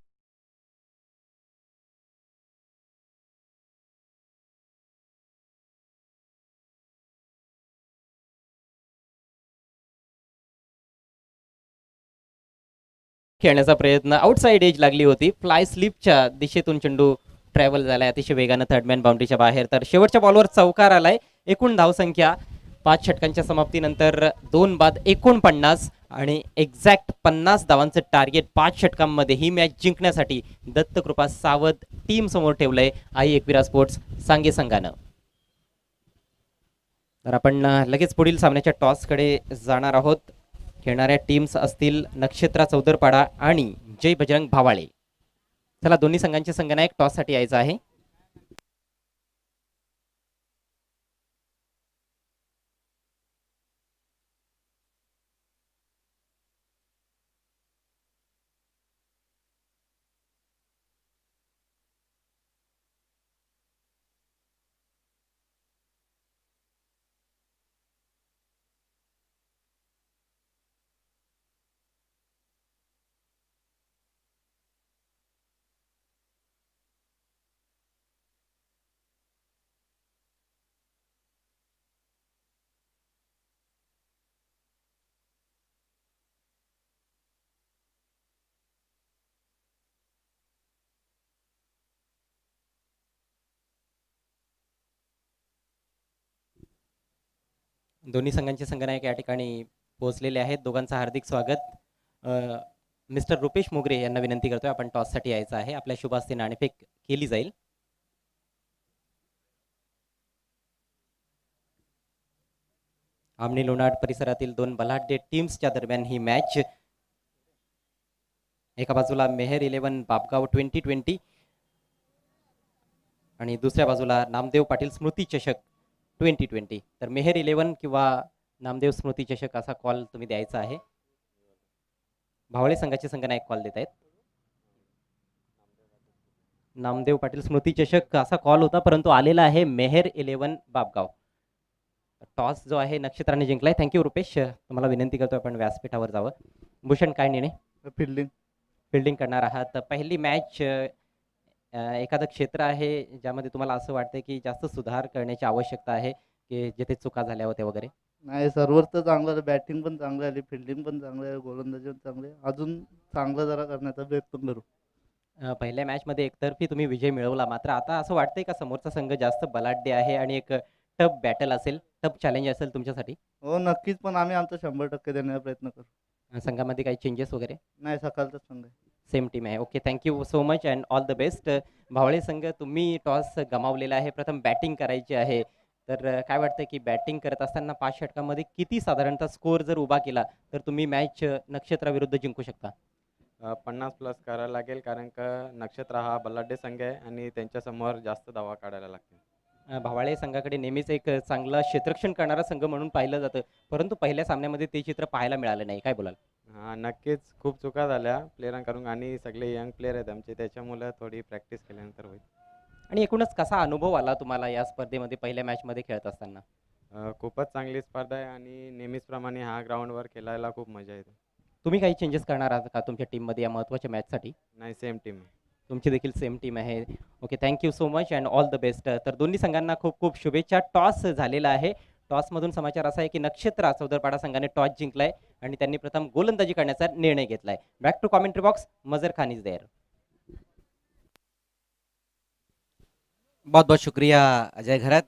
खेळण्याचा प्रयत्न, आउटसाइड एज लागली होती, फ्लाय स्लिपच्या दिशेतून चेंडू ट्रॅव्हल झालाय अतिशय वेगानं थर्डमॅन बाउंड्रीच्या बाहेर. तर शेवटच्या बॉलवर चौकार आलाय. एकूण धावसंख्या 5 षटकांच्या समाप्तीनंतर 2 बाद 49 आणि एक्झॅक्ट 50 धावांचं टार्गेट 5 षटकांमध्ये ही मॅच जिंकण्यासाठी दत्तकृपा सावध टीम समोर ठेवलंय आई एकविरा स्पोर्ट्स सांगे संघानं. तर आपण लगेच पुढील सामन्याच्या टॉसकडे जाणार आहोत. खेळणाऱ्या टीम्स असतील नक्षत्रा चौदरपाडा आणि जय बजरंग भावाळे. चला, दोन्ही संघांचे संघनायक टॉससाठी यायचं आहे. दोन्ही संघांचे संघनायक या ठिकाणी पोहोचलेले आहेत. दोघांचं हार्दिक स्वागत. मिस्टर रुपेश मोगरे यांना विनंती करतोय, आपण टॉससाठी यायचं आहे. आपल्या शुभ हस्ते नाणेफेक केली जाईल. आमनी लोणाड परिसरातील दोन बलाढ्य टीम्सच्या दरम्यान ही मॅच. एका बाजूला मेहर 11 बापगाव 2020 आणि दुसऱ्या बाजूला नामदेव पाटील स्मृती चषक 2020. तर मेहर 11 किंवा नामदेव स्मृती चषक असा कॉल तुम्ही द्यायचा आहे. भावळे संघाचे संघनायक कॉल देत आहेत. नामदेव पाटील स्मृती चषक असा कॉल होता, परंतु आलेला आहे मेहर 11 बापगाव. टॉस जो आहे नक्षत्राने जिंकलाय. थँक्यू रुपेश, तुम्हाला विनंती करतो आपण व्यासपीठावर जावं. भूषण, काय निर्णय? फिल्डिंग करणार आहात. पहिली मॅच, एखादं क्षेत्र आहे ज्यामध्ये तुम्हाला असं वाटतं की जास्त सुधार करण्याची आवश्यकता आहे, की जिथे चुका झाल्या होत्या वगैरे? नाही, सर्वच तर चांगलं आहे. बॅटिंग पण चांगली आली, फिल्डिंग पण चांगली आहे, गोलंदाजी पण चांगली आहे. अजून चांगलं जरा करण्याचा प्रयत्न करू. पहिल्या मॅचमध्ये एकतर्फी तुम्ही विजय मिळवला, मात्र आता असं वाटतंय का समोरचा संघ जास्त बलाढ्य आहे आणि एक टफ बॅटल असेल, टफ चॅलेंज असेल तुमच्यासाठी? हो नक्कीच, पण आम्ही आमचा 100% देण्याचा प्रयत्न करू. संघामध्ये काही चेंजेस वगैरे? नाही, सकाळचाच संघ आहे. सेम टीम आहे. Okay, thank you so much and all the best. Bhavale संघ, तुम्ही टॉस गमावलेला आहे, प्रथम बॅटिंग करायची आहे. तर काय वाटतं की बॅटिंग करत असताना 5 षटकांमध्ये किती साधारणतः स्कोअर जर उभा केला तर तुम्ही मॅच नक्षत्राविरुद्ध जिंकू शकता? 50 प्लस करायला लागेल, कारण का नक्षत्र हा बलाढ्य संघ आहे आणि त्यांच्यासमोर जास्त धावा काढायला लागतील. भावाळे संघाकडे नेहमीच एक चांगला क्षेत्ररक्षण करणारा संघ म्हणून पाहिलं जातं, परंतु पहिल्या सामन्यामध्ये ते चित्र पाहायला मिळालं नाही. काय बोलाल? हां, नक्कीच खूप चुका झाल्या प्लेयरांकडून आणि सगळे यंग प्लेयर आहेत आमचे, त्याच्यामुळे थोडी प्रॅक्टिस केल्यानंतर होईल. आणि एकूणच कसा अनुभव आला तुम्हाला या स्पर्धेमध्ये पहिल्या मॅचमध्ये खेळत असताना? खूपच चांगली स्पर्धा आहे आणि नेहमीचप्रमाणे ह्या ग्राउंडवर खेळायला खूप मजा येते. तुम्ही काही चेंजेस करणार आहात का तुमच्या टीममध्ये या महत्त्वाच्या मॅचसाठी? नाही, सेम टीम आहे. तुमची देखील सेम टीम आहे. Okay, thank you so much and all the best. तर दोन्ही संघांना खूप खूप शुभेच्छा. टॉस झालेला आहे. टॉसमधून समाचार असा आहे की नक्षत्र चौदरपाडा संघाने टॉस जिंकलाय आणि त्यांनी प्रथम गोलंदाजी करण्याचा निर्णय घेतलाय. Back to commentary box. Mazar Khan is there. बहुत बहुत शुक्रिया अजय घरत.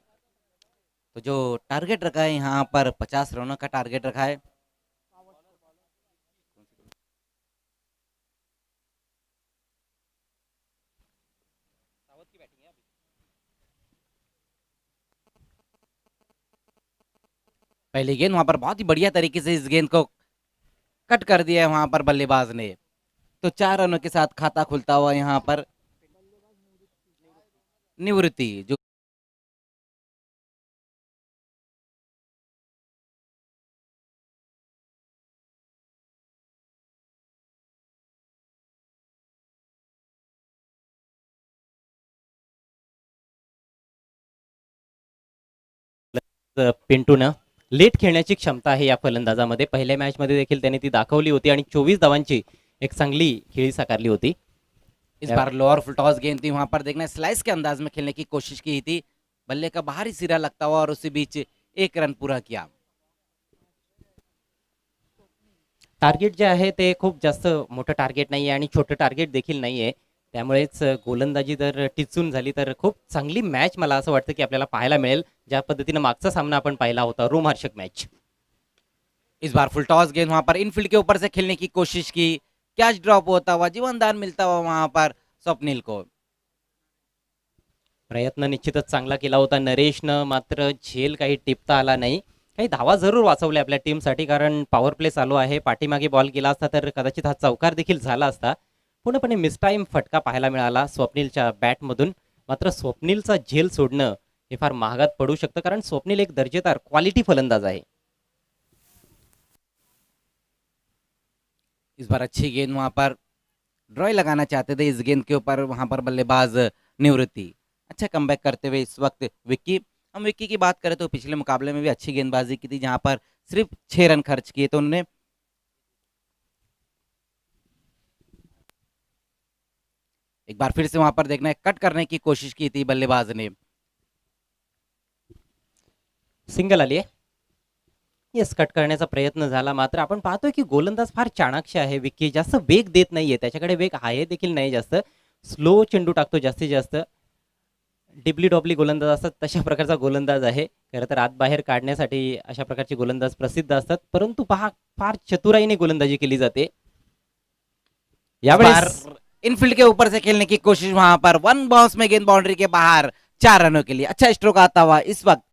तो जो टारगेट रखा है यहाँ पर 50 रनों का टारगेट रखा है. पहली गेंद वहां पर बहुत ही बढ़िया तरीके से इस गेंद को कट कर दिया है वहां पर बल्लेबाज ने. तो 4 रनों के साथ खाता खुलता हुआ यहाँ पर निवृत्ति जो पिंटूनं लेट खेळण्याची क्षमता आहे या फलंदाजामध्ये. पहिल्या मॅचमध्ये देखील त्याने ती दाखवली होती आणि 24 धावांची एक चांगली खेळी साकारली होती. इस बार लोअर फुल टॉस गेंद थी वहां पर देखना स्लाइस के अंदाज में खेलने की कोशिश की थी. बल्ले का बाहरी सिरा लगता हुआ और उसी बीच 1 रन पूरा किया. टार्गेट जे आहे ते खूप जास्त मोठं टार्गेट नाहीये आणि छोटं टार्गेट देखील नाहीये, त्यामुळेच गोलंदाजी जर टिचून झाली तर खूप चांगली मॅच मला असं वाटतं की आपल्याला पाहायला मिळेल, ज्या पद्धतीनं मागचा सामना आपण पाहिला होता, रोमहर्षक मॅच. इस बार फुल टॉस गेंद वहां पर इनफील्ड के ऊपर से खेलने की कोशिश की. कैच ड्रॉप होता हुआ, जीवनदान मिलता हुआ वहां पर स्वप्निल को. प्रयत्न निश्चितच चांगला केला होता नरेशनं, मात्र झेल काही टिपता आला नाही. काही धावा जरूर वाचवल्या आपल्या टीमसाठी, कारण पॉवर प्ले चालू आहे. पाठीमागे बॉल गेला असता तर कदाचित हा चौकार देखील झाला असता. पूर्णपणे मिसटाईम फटका पाहायला मिळाला स्वप्नीलच्या बॅटमधून. मात्र स्वप्नीलचा झेल सोडणं हे फार महागात पडू शकतं, कारण स्वप्नील एक दर्जेदार क्वालिटी फलंदाज आहे. इस बार अच्छी गेंद वहां पर ड्रॉय लगाना चाहते थे इस गेंद के ऊपर वहां पर बल्लेबाज निवृत्ति. अच्छा कमबैक करते हुए इस वक्त विक्की. हम विक्की की बात करें तो पिछले मुकाबले में भी अच्छी गेंदबाजी की थी, जहां पर सिर्फ 6 रन खर्च किए. तो उन्होंने एक बार फिर से वहां पर देखना है कट करने की कोशिश की थी बल्लेबाज ने. सिंगल आली आहे. येस, कट करण्याचा प्रयत्न झाला, मात्र आपण पाहतोय की गोलंदाज फार चाणाक्ष आहे. विक्की जास्त वेग देत नाहीये, त्याच्याकडे वेग आहे देखील नाही जास्त. स्लो चेंडू टाकतो जास्तीत जास्त. डिबली डॉबली गोलंदाज असतात तशा प्रकारचा गोलंदाज आहे. खरं तर आत बाहेर काढण्यासाठी अशा प्रकारचे गोलंदाज प्रसिद्ध असतात, परंतु पहा फार चतुराईने गोलंदाजी केली जाते. इस बार यावेळेस इनफील्ड के ऊपर से खेलने की कोशिश, वहां पर वन बाउंस में गेंद बाउंड्री के बाहर, 4 रनों के लिए अच्छा स्ट्रोक आता हुआ इस वक्त।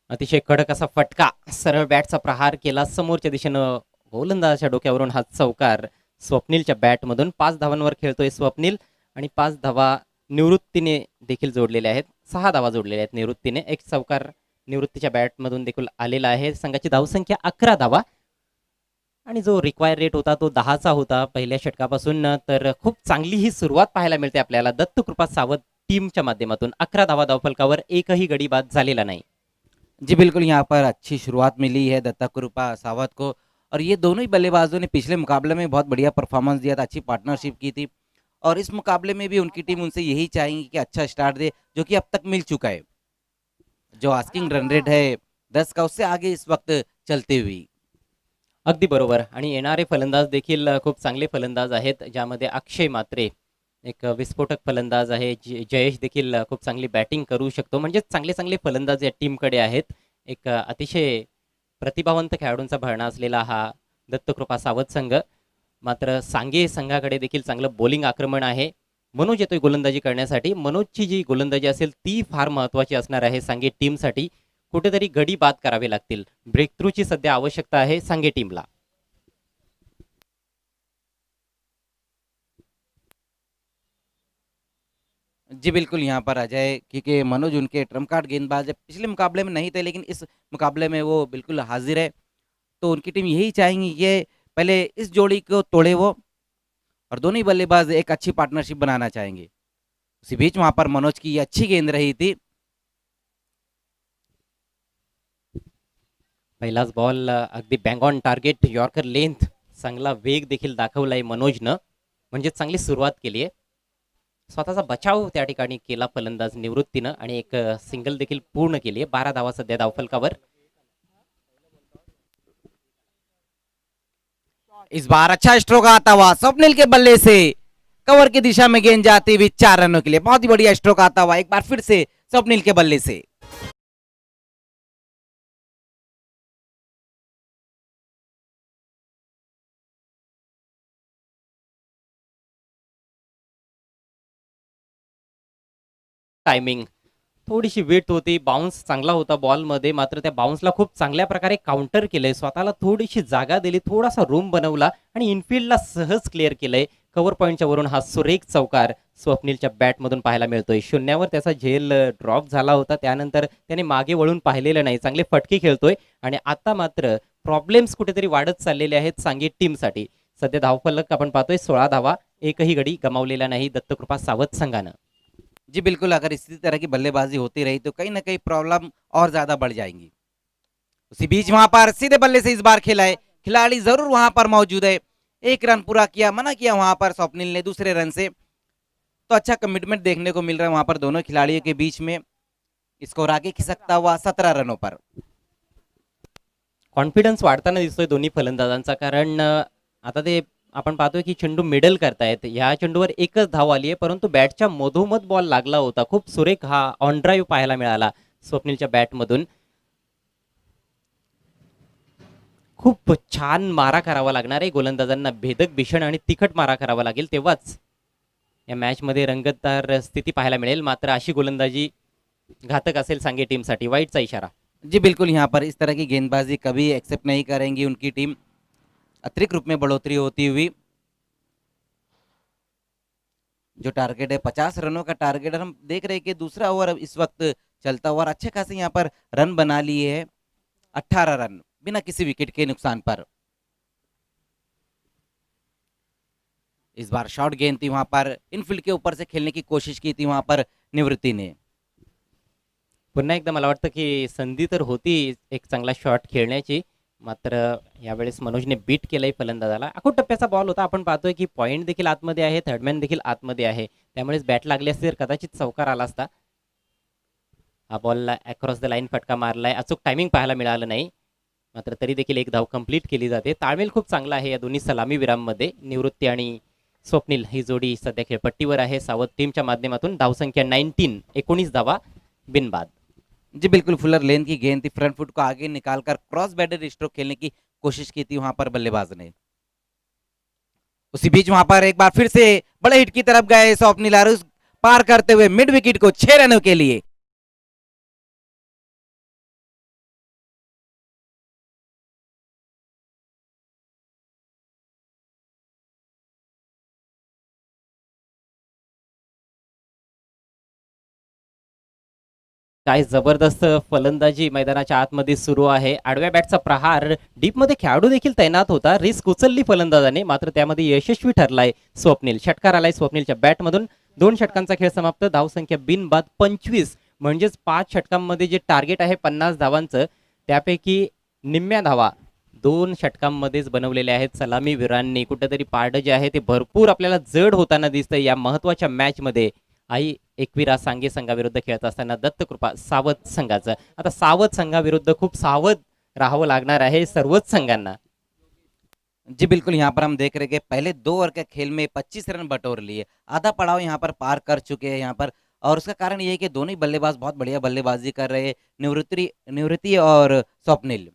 अतिशय कडक असा फटका, सरळ बॅटचा प्रहार केला समोरच्या दिशेनं, गोलंदाजाच्या डोक्यावरून हा चौकार स्वप्नीलच्या बॅटमधून. 5 धावांवर खेळतोय स्वप्नील आणि 5 धावा निवृत्तीने देखील जोडलेल्या आहेत. 6 धावा जोडलेल्या आहेत निवृत्तीने. एक चौकार निवृत्तीच्या बॅटमधून देखील आलेला आहे. संघाची धावसंख्या 11 धावा आणि जो रिक्वायर रेट होता तो 10चा होता पहिल्या षटकापासून. तर खूप चांगली ही सुरुवात पाहायला मिळते आपल्याला दत्तकृपा सावंत टीमच्या माध्यमातून. 11 धावा धावफलकावर, एकही गडी बाद झालेला नाही. जी बिल्कुल, यहाँ पर अच्छी शुरुआत मिली है दत्ता कृपा सावत को, और ये दोनों ही बल्लेबाजों ने पिछले मुकाबले में बहुत बढ़िया परफॉर्मेंस दिया था, अच्छी पार्टनरशिप की थी, और इस मुकाबले में भी उनकी टीम उनसे यही चाहेंगी कि अच्छा स्टार्ट दे, जो कि अब तक मिल चुका है। जो आस्किंग रन रेट है 10 का, उससे आगे इस वक्त चलते हुए। अगदी बरोबर. आणि येणारे फलंदाज देखील खूप चांगले फलंदाज आहेत, ज्यामध्ये अक्षय मात्रे एक विस्फोटक फलंदाज आहे. जयेश देखील खूप चांगली बॅटिंग करू शकतो. म्हणजे चांगले चांगले फलंदाज या टीमकडे आहेत. एक अतिशय प्रतिभावंत खेळाडूंचा भरणा असलेला हा दत्तकृपा सावंत संघ. मात्र सांगे संघाकडे देखील चांगलं बॉलिंग आक्रमण आहे. मनोज येतोय गोलंदाजी करण्यासाठी. मनोजची जी गोलंदाजी असेल ती फार महत्त्वाची असणार आहे सांगे टीमसाठी. कुठेतरी गडी बाद करावे लागतील. ब्रेक थ्रूची सध्या आवश्यकता आहे सांगे टीमला. जी बिल्कुल, यहाँ पर अजय, क्योंकि मनोज उनके ट्रम्प कार्ड गेंदबाज है, पिछले मुकाबले में नहीं थे लेकिन इस मुकाबले में वो बिल्कुल हाजिर है, तो उनकी टीम यही चाहेंगी कि पहले इस जोड़ी को तोड़े वो, और दोनों ही बल्लेबाज एक अच्छी पार्टनरशिप बनाना चाहेंगे। उसी बीच वहां पर मनोज की ये अच्छी गेंद रही थी। पहिलाच बॉल अगदी bang on target, yorker length, चांगला वेग देखील दाखवलाय मनोजनं. म्हणजे चांगली सुरुवात केली आहे. स्वतःचा बचाव त्या ठिकाणी केला फलंदाज निवृत्तीनं आणि एक सिंगल देखील पूर्ण केली आहे. 12 धावा सध्या धावफलकावर. इस बार अच्छा स्ट्रोक आता हुआ स्वप्निल के बल्ले से, कवर की दिशा में गेंद जाती हुई 4 रनों के लिए, बहुत ही बढ़िया स्ट्रोक आता हुआ एक बार फिर से स्वप्निल के बल्ले से। टायमिंग थोडीशी वेट होती. बाउन्स चांगला होता बॉलमध्ये, मात्र त्या बाउन्सला खूप चांगल्या प्रकारे काउंटर केलंय. स्वतःला थोडीशी जागा दिली, थोडासा रूम बनवला आणि इनफिल्डला सहज क्लिअर केलंय. कव्हर पॉईंटच्या वरून हा सुरेख चौकार स्वप्नीलच्या बॅटमधून पाहायला मिळतोय. शून्यावर त्याचा झेल ड्रॉप झाला होता, त्यानंतर त्याने मागे वळून पाहिलेलं नाही. चांगले फटके खेळतोय आणि आता मात्र प्रॉब्लेम्स कुठेतरी वाढत चाललेले आहेत सांगीत टीमसाठी. सध्या धावफलक आपण पाहतोय 16 धावा, एकही गडी गमावलेला नाही दत्तकृपा सावंत संघानं. जी बिल्कुल, अगर इसी तरह की बल्लेबाजी होती रही तो कहीं ना कहीं प्रॉब्लम और ज्यादा बढ़ जाएंगी। उसी बीच वहां पर सीधे बल्ले से इस बार खेला है, खिलाड़ी जरूर वहां पर मौजूद है। 1 रन पूरा किया, मना किया वहां पर स्वप्निल ने दूसरे रन से, तो अच्छा कमिटमेंट देखने को मिल रहा है वहां पर दोनों खिलाड़ियों के बीच में। स्कोर आगे खिसकता हुआ 17 रनों पर। कॉन्फिडन्स वाढताना दिसतोय दोन्ही फलंदाजांचा. कारण आता ते आपण पाहतोय की चेंडू मिडल करतायत. ह्या चेंडूवर एकच धाव आली आहे, परंतु बॅटच्या मधोमध बॉल लागला होता. खूप सुरेख हा ऑन ड्राईव्ह पाहायला मिळाला स्वप्नीलच्या बॅटमधून. खूप छान मारा करावा लागणार आहे गोलंदाजांना. भेदक, भीषण आणि तिखट मारा करावा लागेल, तेव्हाच या मॅचमध्ये रंगतदार स्थिती पाहायला मिळेल. मात्र अशी गोलंदाजी घातक असेल सांगे टीमसाठी. वाईटचा इशारा. जी बिल्कुल, यहाँ पर इस तरह की गेंदबाजी कभी एक्सेप्ट नहीं करेंगी उनकी टीम। अतिरिक्त रूप में बढ़ोतरी होती हुई, जो टारगेट है 50 रनों का टारगेट, और हम देख रहे हैं कि दूसरा ओवर इस वक्त चलता हुआ, अच्छे खासे यहाँ पर रन बना लिए है, 18 रन बिना किसी विकेट के नुकसान पर। इस बार शॉर्ट गेंद थी, वहां पर इनफील्ड के ऊपर से खेलने की कोशिश की थी वहां पर निवृत्ती ने। पुन्हा एकदा मला वाटतं की संधी तर होती एक चांगला शॉट खेळण्याची, मात्र यावेळेस मनोजने बीट केलंय फलंदाजाला. आखूड टप्प्याचा बॉल होता. आपण पाहतोय की पॉईंट देखील आतमध्ये आहे, थर्डमॅन देखील आतमध्ये आहे. त्यामुळेच बॅट लागली असती तर कदाचित चौकार आला असता. हा बॉलला अक्रॉस द लाईन फटका मारलाय, अचूक टायमिंग पाहायला मिळालं नाही, मात्र तरी देखील एक धाव कंप्लीट केली जाते. ताळमेळ खूप चांगला आहे या दोन्ही सलामीवीरांमध्ये. निवृत्ती आणि स्वप्नील ही जोडी सध्या खेळपट्टीवर आहे. सावध टीमच्या माध्यमातून धावसंख्या 19 धावा बिनबाद. जी बिल्कुल, फुलर लेन की गेंद थी, फ्रंट फुट को आगे निकालकर क्रॉस बैटर स्ट्रोक खेलने की कोशिश की थी वहां पर बल्लेबाज ने। उसी बीच वहां पर एक बार फिर से बड़े हिट की तरफ गए स्वप्निल और उस पार करते हुए मिड विकेट को 6 रनों के लिए। काय जबरदस्त फलंदाजी मैदानाच्या आतमध्ये सुरू आहे. आडव्या बॅटचा प्रहार, डीपमध्ये खेळाडू देखील तैनात होता. रिस्क उचलली फलंदाजाने, मात्र त्यामध्ये यशस्वी ठरलाय स्वप्नील. षटकार आलाय स्वप्नीलच्या बॅटमधून. 2 षटकांचा खेळ समाप्त. धावसंख्या बिनबाद 25, म्हणजेच 5 षटकांमध्ये जे टार्गेट आहे 50 धावांचं, त्यापैकी निम्म्या धावा 2 षटकांमध्येच बनवलेल्या आहेत सलामीवीरांनी. कुठेतरी पारडं जे आहे ते भरपूर आपल्याला जड होताना दिसतंय या महत्वाच्या मॅचमध्ये. आई एकविरा सांगे संघाविरुद्ध खेळत असताना दत्तकृपा सावध संघाचं. आता सावध संघाविरुद्ध खूप सावध राहावं लागणार आहे सर्वच संघांना. जी बिल्कुल, यहाँ पर हम देख रहे हैं कि पहले 2 ओवर के खेल में 25 रन बटोर लिए, आधा पड़ाव यहाँ पर पार कर चुके हैं यहाँ पर। और उसका कारण ये है कि दोनों ही बल्लेबाज बहुत बढ़िया बल्लेबाजी कर रहे हैं, निवृत्ति और स्वप्निल।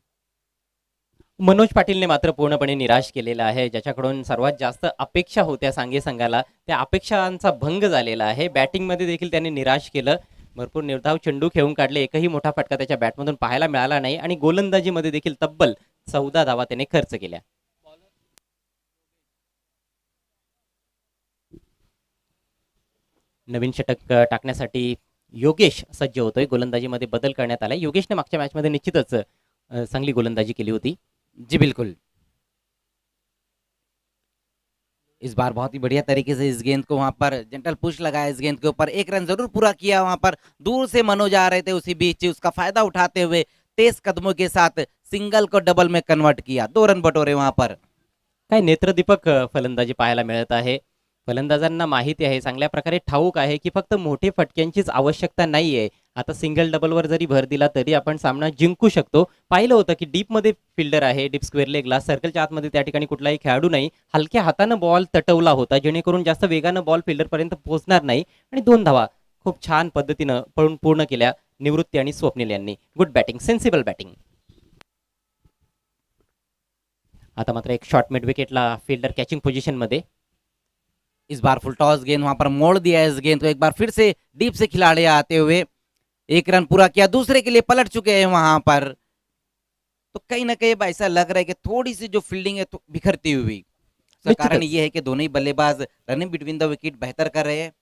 मनोज पाटीलने मात्र पूर्णपणे निराश केलेलं आहे. ज्याच्याकडून सर्वात जास्त अपेक्षा होत्या सांगे संघाला, त्या अपेक्षांचा भंग झालेला आहे. बॅटिंगमध्ये देखील त्यांनी निराश केलं. भरपूर निर्धाव चेंडू खेळून काढले, एकही मोठा फटका त्याच्या बॅटमधून पाहायला मिळाला नाही. आणि गोलंदाजीमध्ये देखील तब्बल 14 धावा त्याने खर्च केल्या. नवीन षटक टाकण्यासाठी योगेश सज्ज होतोय. गोलंदाजीमध्ये बदल करण्यात आलाय. योगेशने मागच्या मॅचमध्ये निश्चितच चांगली गोलंदाजी केली होती. जी बिल्कुल, इस बार बहुत ही बढ़िया तरीके से इस गेंद को वहां पर जेंटल पुश लगाया, इस गेंद के ऊपर 1 रन जरूर पूरा किया। वहां पर दूर से मनोज आ रहे थे, उसी बीच उसका फायदा उठाते हुए तेज कदमों के साथ सिंगल को डबल में कन्वर्ट किया, 2 रन बटोरे वहां पर। काय नेत्रदीपक फलंदाजी पाहायला मिळत आहे. फलंदाजांना माहिती आहे, चांगल्या प्रकारे ठाऊक आहे की फक्त मोठे फटक्यांचीच आवश्यकता नाहीये. आता सिंगल डबलवर जरी भर दिला तरी आपण सामना जिंकू शकतो. पाहिलं होतं की डीपमध्ये फिल्डर आहे, डीप स्क्वेअर लेगला, सर्कलच्या आतमध्ये त्या ठिकाणी कुठलाही खेळाडू नाही. हलक्या हातानं बॉल तटवला होता, जेणेकरून जास्त वेगानं बॉल फिल्डरपर्यंत पोहोचणार नाही. आणि 2 धावा खूप छान पद्धतीनं पळून पूर्ण केल्या निवृत्ती आणि स्वप्नील यांनी. Good batting, sensible batting. आता मात्र एक शॉर्ट मिड विकेटला फिल्डर कॅचिंग पोझिशन मध्ये. इस बार फुल टॉस गेंद वहां पर मोड़ दिया इस गेंद को, एक बार फिर से डीप से खिलाड़ी आते हुए 1 रन पूरा किया, दूसरे के लिए पलट चुके हैं वहां पर। तो कहीं ना कहीं ऐसा लग रहा है कि थोड़ी सी जो फील्डिंग है तो बिखरती हुई। उसका कारण ये है कि दोनों ही बल्लेबाज रनिंग बिटवीन द विकेट बेहतर कर रहे हैं।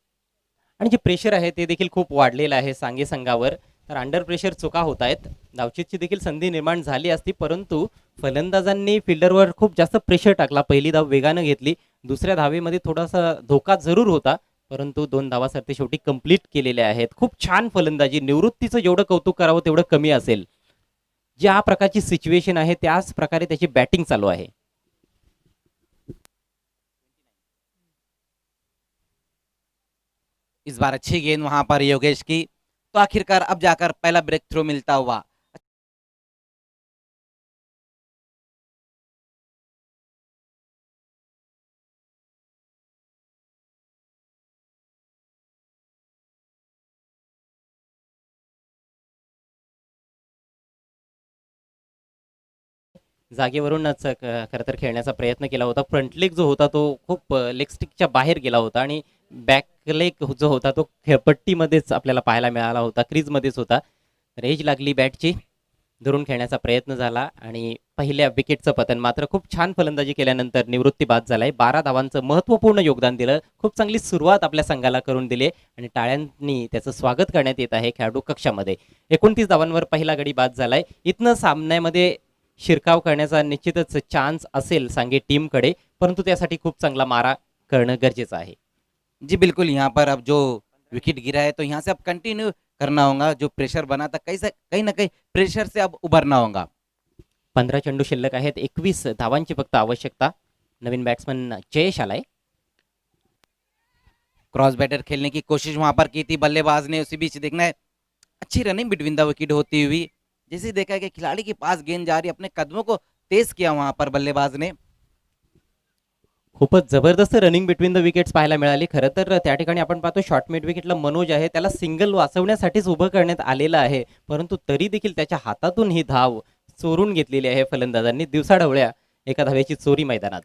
आणि जे प्रेशर आहे ते देखील खूप वाढलेलं आहे सांगे संघावर. तर अंडर प्रेशर चुका होत आहेत. धावचीतची देखील संधी निर्माण झाली असती, परंतु फलंदाजांनी फिल्डरवर खूप जास्त प्रेशर टाकला. पहिली धाव वेगानं घेतली, दुसऱ्या धावेमध्ये थोडासा धोका जरूर होता, परंतु 2 धावा सर ते शेवटी कंप्लीट केलेल्या आहेत. खूप छान फलंदाजी. निवृत्तीचं जेवढं कौतुक करावं तेवढं कमी असेल. ज्या प्रकारची सिच्युएशन आहे त्याच प्रकारे त्याची बॅटिंग चालू आहे. इस बार अच्छी गेंद वहां पर योगेश की, तो आखिरकार अब जाकर पहला ब्रेक थ्रू मिलता हुआ। जागेवरूनच खरं तर खेळण्याचा प्रयत्न केला होता. फ्रंट लेग जो होता तो खूप लेग स्टिकच्या बाहेर गेला होता आणि बॅक लेग जो होता तो खेळपट्टीमध्येच आपल्याला पाहायला मिळाला होता, क्रीजमध्येच होता. तर एज लागली बॅटची, धरून खेळण्याचा प्रयत्न झाला आणि पहिल्या विकेटचं पतन. मात्र खूप छान फलंदाजी केल्यानंतर निवृत्ती बाद झालाय. 12 धावांचं महत्त्वपूर्ण योगदान दिलं. खूप चांगली सुरुवात आपल्या संघाला करून दिली आणि टाळ्यांनी त्याचं स्वागत करण्यात येत आहे खेळाडू कक्षामध्ये. 29 धावांवर पहिला गडी बाद झालाय. इथनं सामन्यामध्ये शिरकाव करण्याचा निश्चितच चान्स असेल सांगे टीमकडे, परंतु त्यासाठी खूप चांगला मारा करणं गरजेचं आहे. जी बिल्कुल, यहाँ पर अब जो विकेट गिरा है तो यहाँ से अब कंटिन्यू करना होगा। जो प्रेशर बना था कहीं ना कहीं प्रेशर से अब उभरना होगा। 15 चेंडू शिल्लक आहेत, 21 धावांची फक्त आवश्यकता. नवीन बॅट्समन जयेश आलाय. क्रॉस बैटर खेलने की कोशिश वहां पर की थी बल्लेबाज ने, उसी बीच देखना है अच्छी रनिंग बिटवीन द विकेट होती हुई। जैसे ही देखा कि खिलाड़ी के पास गेंद जा रही, अपने कदमों को तेज किया वहां पर बल्लेबाज ने। खूपच जबरदस्त रनिंग बिटवीन द विकेट्स पाहायला मिळाली. खरं तर त्या ठिकाणी आपण पाहतो शॉर्ट मिड विकेटला मनोज आहे त्याला सिंगल वाचवण्यासाठीच उभं करण्यात आलेलं आहे, परंतु तरी देखील त्याच्या हातातून ही धाव चोरून घेतलेली आहे फलंदाजांनी. दिवसाढवळ्या एका धावेची चोरी मैदानात.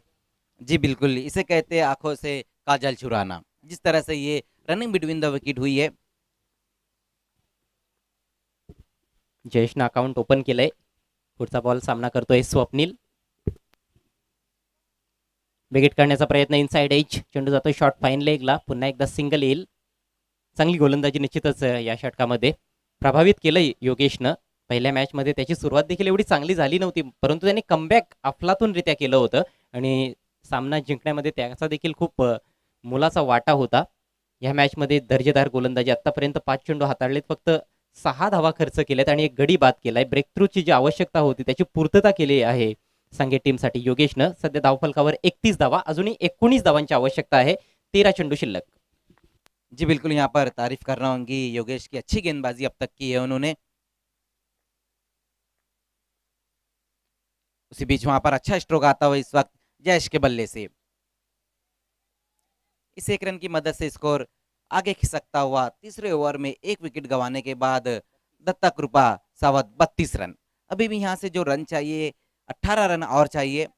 जी बिल्कुल, इसे कहते हैं आंखों से काजल चुराना। जिस तरह से ये रनिंग बिटवीन द विकेट हुई है। जयेशनं अकाउंट ओपन केलंय. पुढचा बॉल सामना करतोय स्वप्नील. विकेट करण्याचा प्रयत्न इनसाइड एज, चेंडू जातोय शॉर्ट फाईन लेगला. पुन्हा एकदा सिंगल येईल. चांगली गोलंदाजी निश्चितच या षटकामध्ये प्रभावित केलंय योगेशनं. पहिल्या मॅचमध्ये त्याची सुरुवात देखील एवढी चांगली झाली नव्हती, परंतु त्यांनी कमबॅक अफलातूनरित्या केलं होतं आणि सामना जिंकण्यामध्ये त्याचा देखील खूप मोलाचा वाटा होता. या मॅचमध्ये दर्जेदार गोलंदाजी आतापर्यंत 5 चेंडू हाताळलेत, फक्त 6 धावा खर्च केल्यात आणि एक गडी बाद केलाय. ब्रेक थ्रूची जी आवश्यकता होती त्याची पूर्तता केली आहे सांगे टीमसाठी योगेशनं. सध्या धावफलकावर 31 धावा, अजूनही 19 धावांची आवश्यकता आहे. 13 चेंडू शिल्लक. जी बिल्कुल, यहाँ पर तारीफ करना होंगी योगेश की, अच्छी गेंदबाजी अब तक की है उन्होंने। उसी बीच वहां पर अच्छा स्ट्रोक आता हुआ इस वक्त जयेश के बल्ले से। इस एक रन की मदद से स्कोर आगे खिसकता हुआ तीसरे ओवर में एक विकेट गंवाने के बाद दत्ता कृपा सावत 32 रन। अभी भी यहाँ से जो रन चाहिए 18 रन और चाहिए,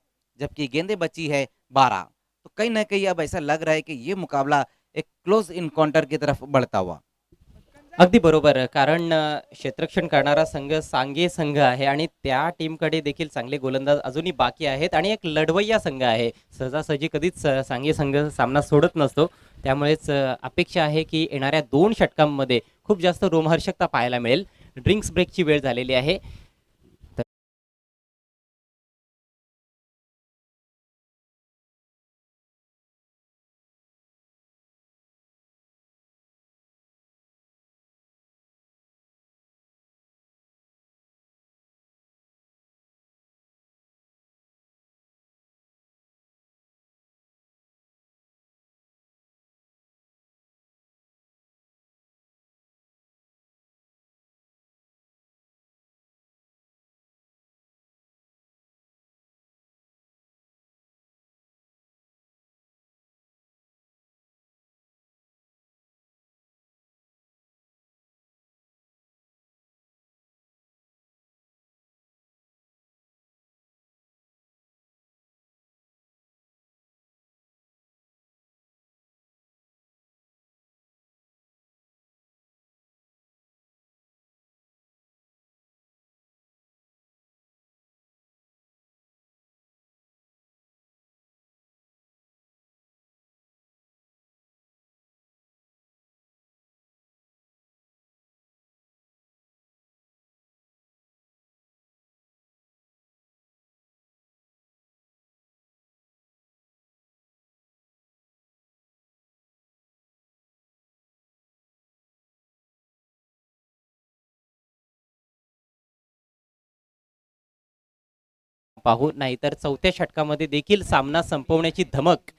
जबकि गेंदें बची है 12। तो कहीं ना कहीं अब ऐसा लग रहा है कि ये मुकाबला एक क्लोज इनकाउंटर की तरफ बढ़ता हुआ। अगदी बरोबर, कारण क्षेत्ररक्षण करणारा संघ सांगे संघ आहे आणि त्या टीमकडे देखील चांगले गोलंदाज अजूनही बाकी आहेत आणि एक लढवय्या संघ आहे. सहजासहजी कधीच सांगे संघ सामना सोडत नसतो. त्यामुळेच अपेक्षा आहे की येणाऱ्या 2 षटकांमध्ये खूप जास्त रोमहर्षकता पाहायला मिळेल. ड्रिंक्स ब्रेकची वेळ झालेली आहे. पाहू, नाहीतर 4थ्या षटकामध्ये देखील सामना संपवण्याची धमक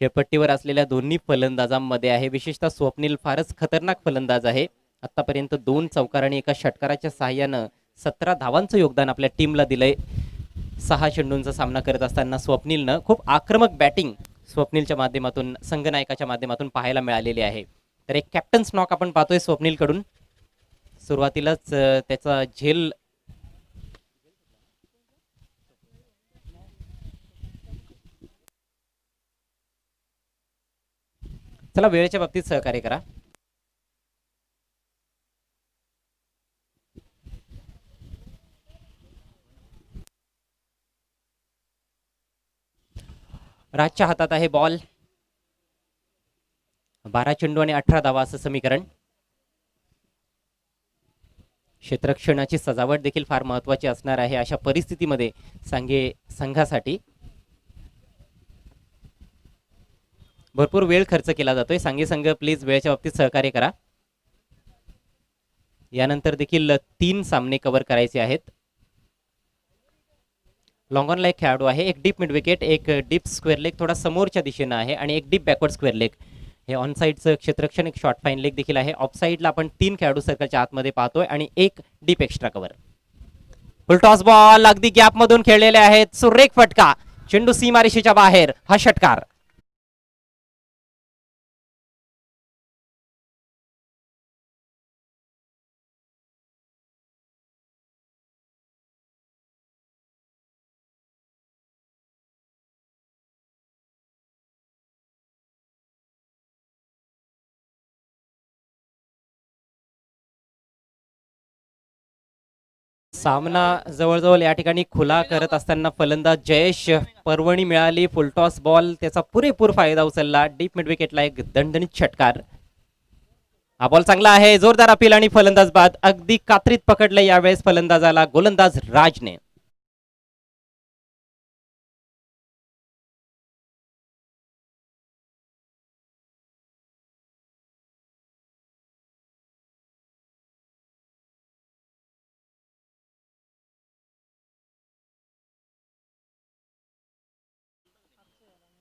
खेळपट्टीवर असलेल्या दोन्ही फलंदाजांमध्ये आहे. विशेषतः स्वप्नील फारच खतरनाक फलंदाज आहे. आतापर्यंत 2 चौकार आणि एका षटकाराच्या सहाय्यानं 17 धावांचं योगदान आपल्या टीमला दिलंय. 6 चेंडूंचा सामना करत असताना स्वप्नीलनं खूप आक्रमक बॅटिंग स्वप्नीलच्या माध्यमातून, संघनायकाच्या माध्यमातून पाहायला मिळालेली आहे. तर एक कॅप्टन्स नॉक आपण पाहतोय स्वप्नीलकडून. सुरुवातीलाच त्याचा झेल चला वेळेच्या बाबतीत सहकार्य करा. राजच्या हातात आहे बॉल. 12 चेंडू आणि 18 धावा असं समीकरण. क्षेत्ररक्षणाची सजावट देखील फार महत्वाची असणार आहे अशा परिस्थितीमध्ये सांगे संघासाठी. भरपूर वेळ खर्च केला जातोय. सांगे संघ प्लीज वेळेच्या बाबतीत सहकार्य करा. यानंतर देखील 3 सामने कव्हर करायचे आहेत. लॉंग ऑनला एक खेळाडू आहे. एक डीप मिड विकेट, एक डीप स्क्वेअर लेग थोडा समोरच्या दिशेनं आहे आणि एक डीप बॅकवर्ड स्क्वेअर लेग. हे ऑन साईडचं क्षेत्ररक्षण एक शॉर्ट फाईन लेग देखील आहे. ऑफ साईडला आपण 3 खेळाडू सर्कलच्या आतमध्ये पाहतोय आणि एक डीप एक्स्ट्रा कव्हर. फुल टॉस बॉल अगदी गॅप मधून खेळलेले आहेत. सुरेख फटका, चेंडू सीमारेषेच्या बाहेर. हा षटकार. सामना जवळजवळ या ठिकाणी खुला करत असताना फलंदाज जयेश पर्वणी मिळाली. फुलटॉस बॉल त्याचा पुरेपूर फायदा उचलला. डीप मिड विकेटला एक दणदणीत षटकार. हा बॉल चांगला आहे, जोरदार अपील आणि फलंदाज बाद. अगदी कात्रीत पकडलं यावेळेस फलंदाजाला गोलंदाज राजने.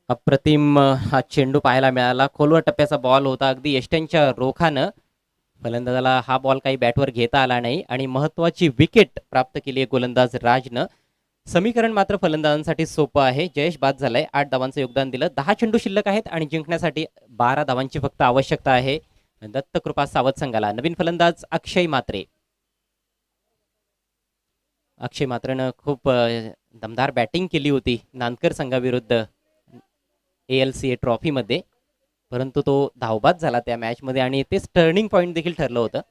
अप्रतिम हा चेंडू पाहायला मिळाला. खोलवर टप्प्याचा बॉल होता, अगदी यष्ट्यांच्या रोखानं. फलंदाजाला हा बॉल काही बॅटवर घेता आला नाही आणि महत्वाची विकेट प्राप्त केली आहे गोलंदाज राजनं. समीकरण मात्र फलंदाजांसाठी सोपं आहे. जयेश बाद झालाय, 8 धावांचं योगदान दिलं. 10 चेंडू शिल्लक आहेत आणि जिंकण्यासाठी 12 धावांची फक्त आवश्यकता आहे दत्तकृपा सावध संघाला. नवीन फलंदाज अक्षय मात्रे. अक्षय मात्रेनं खूप दमदार बॅटिंग केली होती नांदकर संघाविरुद्ध ALCA ट्रॉफीमध्ये, परंतु तो धावबाद झाला त्या मॅचमध्ये आणि तेच टर्निंग पॉइंट देखील ठरलं होतं.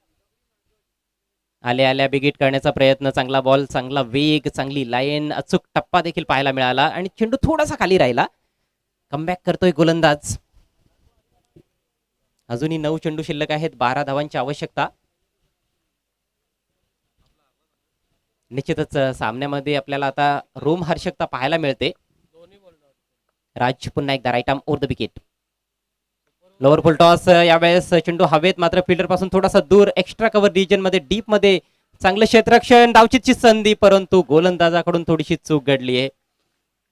आल्या बिगीट करण्याचा प्रयत्न, चांगला बॉल, चांगला वेग, चांगली लाईन, अचूक टप्पा देखील पाहायला मिळाला आणि चेंडू थोडासा खाली राहिला. कमबॅक करतोय गोलंदाज. अजूनही 9 चेंडू शिल्लक आहेत, 12 धावांची आवश्यकता. निश्चितच सामन्यामध्ये आपल्याला आता रोमहर्षकता पाहायला मिळते. राज पुन्हा एकदा right arm over the wicket. Lower full toss, यावेळेस चेंडू हवेत मात्र फिल्डर पासून थोडासा दूर. एक्स्ट्रा कव्हर रिजन मध्ये, डीप मध्ये चांगलं क्षेत्ररक्षण, डावचितची संधी, परंतु गोलंदाजाकडून थोडीशी चूक घडली आहे.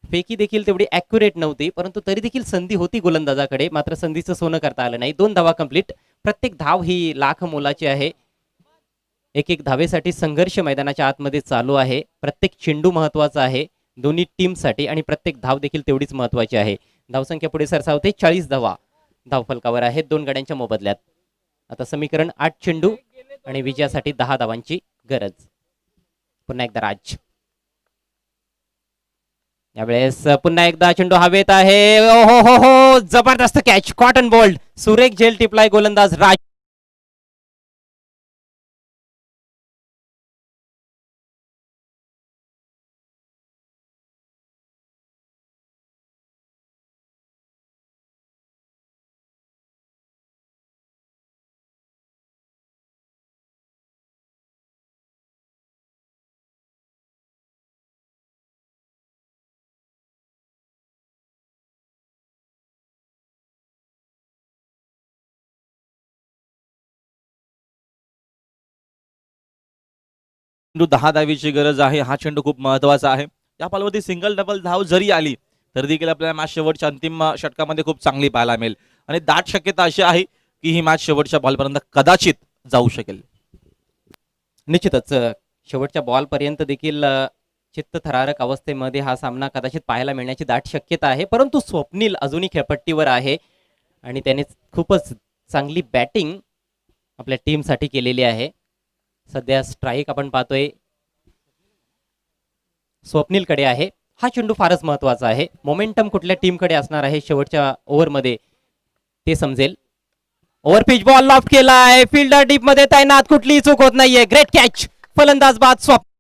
फेकी देखील तेवढी ॲक्युरेट नव्हती, परंतु तरी देखील संधी होती गोलंदाजाकडे, मात्र संधीचं सोनं करता आलं नाही. 2 धावा कंप्लीट. प्रत्येक धाव ही लाख मोलाची आहे. एक धावेसाठी संघर्ष मैदानाच्या आतमध्ये चालू आहे. प्रत्येक चेंडू महत्वाचा आहे दोन्ही टीमसाठी आणि प्रत्येक धाव देखील तेवढीच महत्वाची आहे. धावसंख्या पुढे सरसावते. 40 धावा धावफलकावर आहेत 2 गड्यांच्या मोबदल्यात. आता समीकरण 8 चेंडू आणि विजयासाठी 10 धावांची गरज. पुन्हा एकदा राज. यावेळेस पुन्हा एकदा चेंडू हवेत आहे. हो हो हो, जबरदस्त कॅच, कॉटन बोल्ड, सुरेख झेल टिपलाय गोलंदाज राज. चेंडू 10 धावीची गरज आहे. हा चेंडू खूप महत्वाचा आहे. या बॉलवरती सिंगल डबल धाव जरी आली तरी देखील आपल्याला मॅच शेवटच्या अंतिम षटकामध्ये खूप चांगली पाहायला मिळेल आणि दाट शक्यता अशी आहे की ही मॅच शेवटच्या बॉलपर्यंत कदाचित जाऊ शकेल. निश्चितच शेवटच्या बॉल पर्यंत देखील चित्तथरारक अवस्थेमध्ये हा सामना कदाचित पाहायला मिळण्याची दाट शक्यता आहे. परंतु स्वप्नील अजूनही खेळपट्टीवर आहे आणि त्याने खूपच चांगली बॅटिंग आपल्या टीमसाठी केलेली आहे. सध्या स्ट्राईक आपण पाहतोय स्वप्नीलकडे आहे. हा चेंडू फारच महत्वाचा आहे. मोमेंटम कुठल्या टीमकडे असणार आहे शेवटच्या ओव्हरमध्ये ते समजेल. ओव्हर पिच बॉल लॉफ्ट केलाय, फिल्डर डीप मध्ये तैनात, कुठलीही चूक होत नाहीये. ग्रेट कॅच, फलंदाज बाद. स्वप्न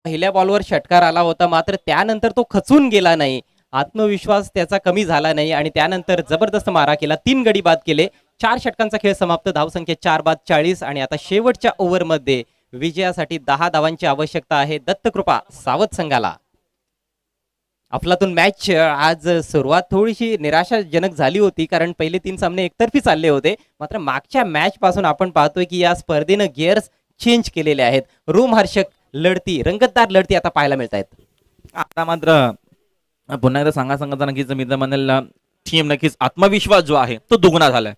पहिल्या बॉलवर षटकार आला होता, मात्र त्यानंतर तो खचून गेला नाही. आत्मविश्वास त्याचा कमी झाला नाही आणि त्यानंतर जबरदस्त मारा केला. 3 गडी बाद केले. 4 षटकांचा खेळ समाप्त. धावसंख्या 4 बाद 40 आणि आता शेवटच्या ओव्हरमध्ये विजयासाठी 10 धावांची आवश्यकता आहे दत्तकृपा सावध संघाला. अफलातून मॅच आज सुरुवात थोडीशी निराशाजनक झाली होती, कारण पहिले 3 सामने एकतर्फी चालले होते. मात्र मागच्या मॅच पासून आपण पाहतोय की या स्पर्धेनं गिअर्स चेंज केलेले आहेत. रोमहर्षक लढती, रंगतदार लढती आता पाहायला मिळत आहेत. आता मात्र पुन्हा एकदा सांगायचं नक्कीच मी तर म्हणेल टीम नक्कीच आत्मविश्वास जो आहे तो दुगणा झालाय.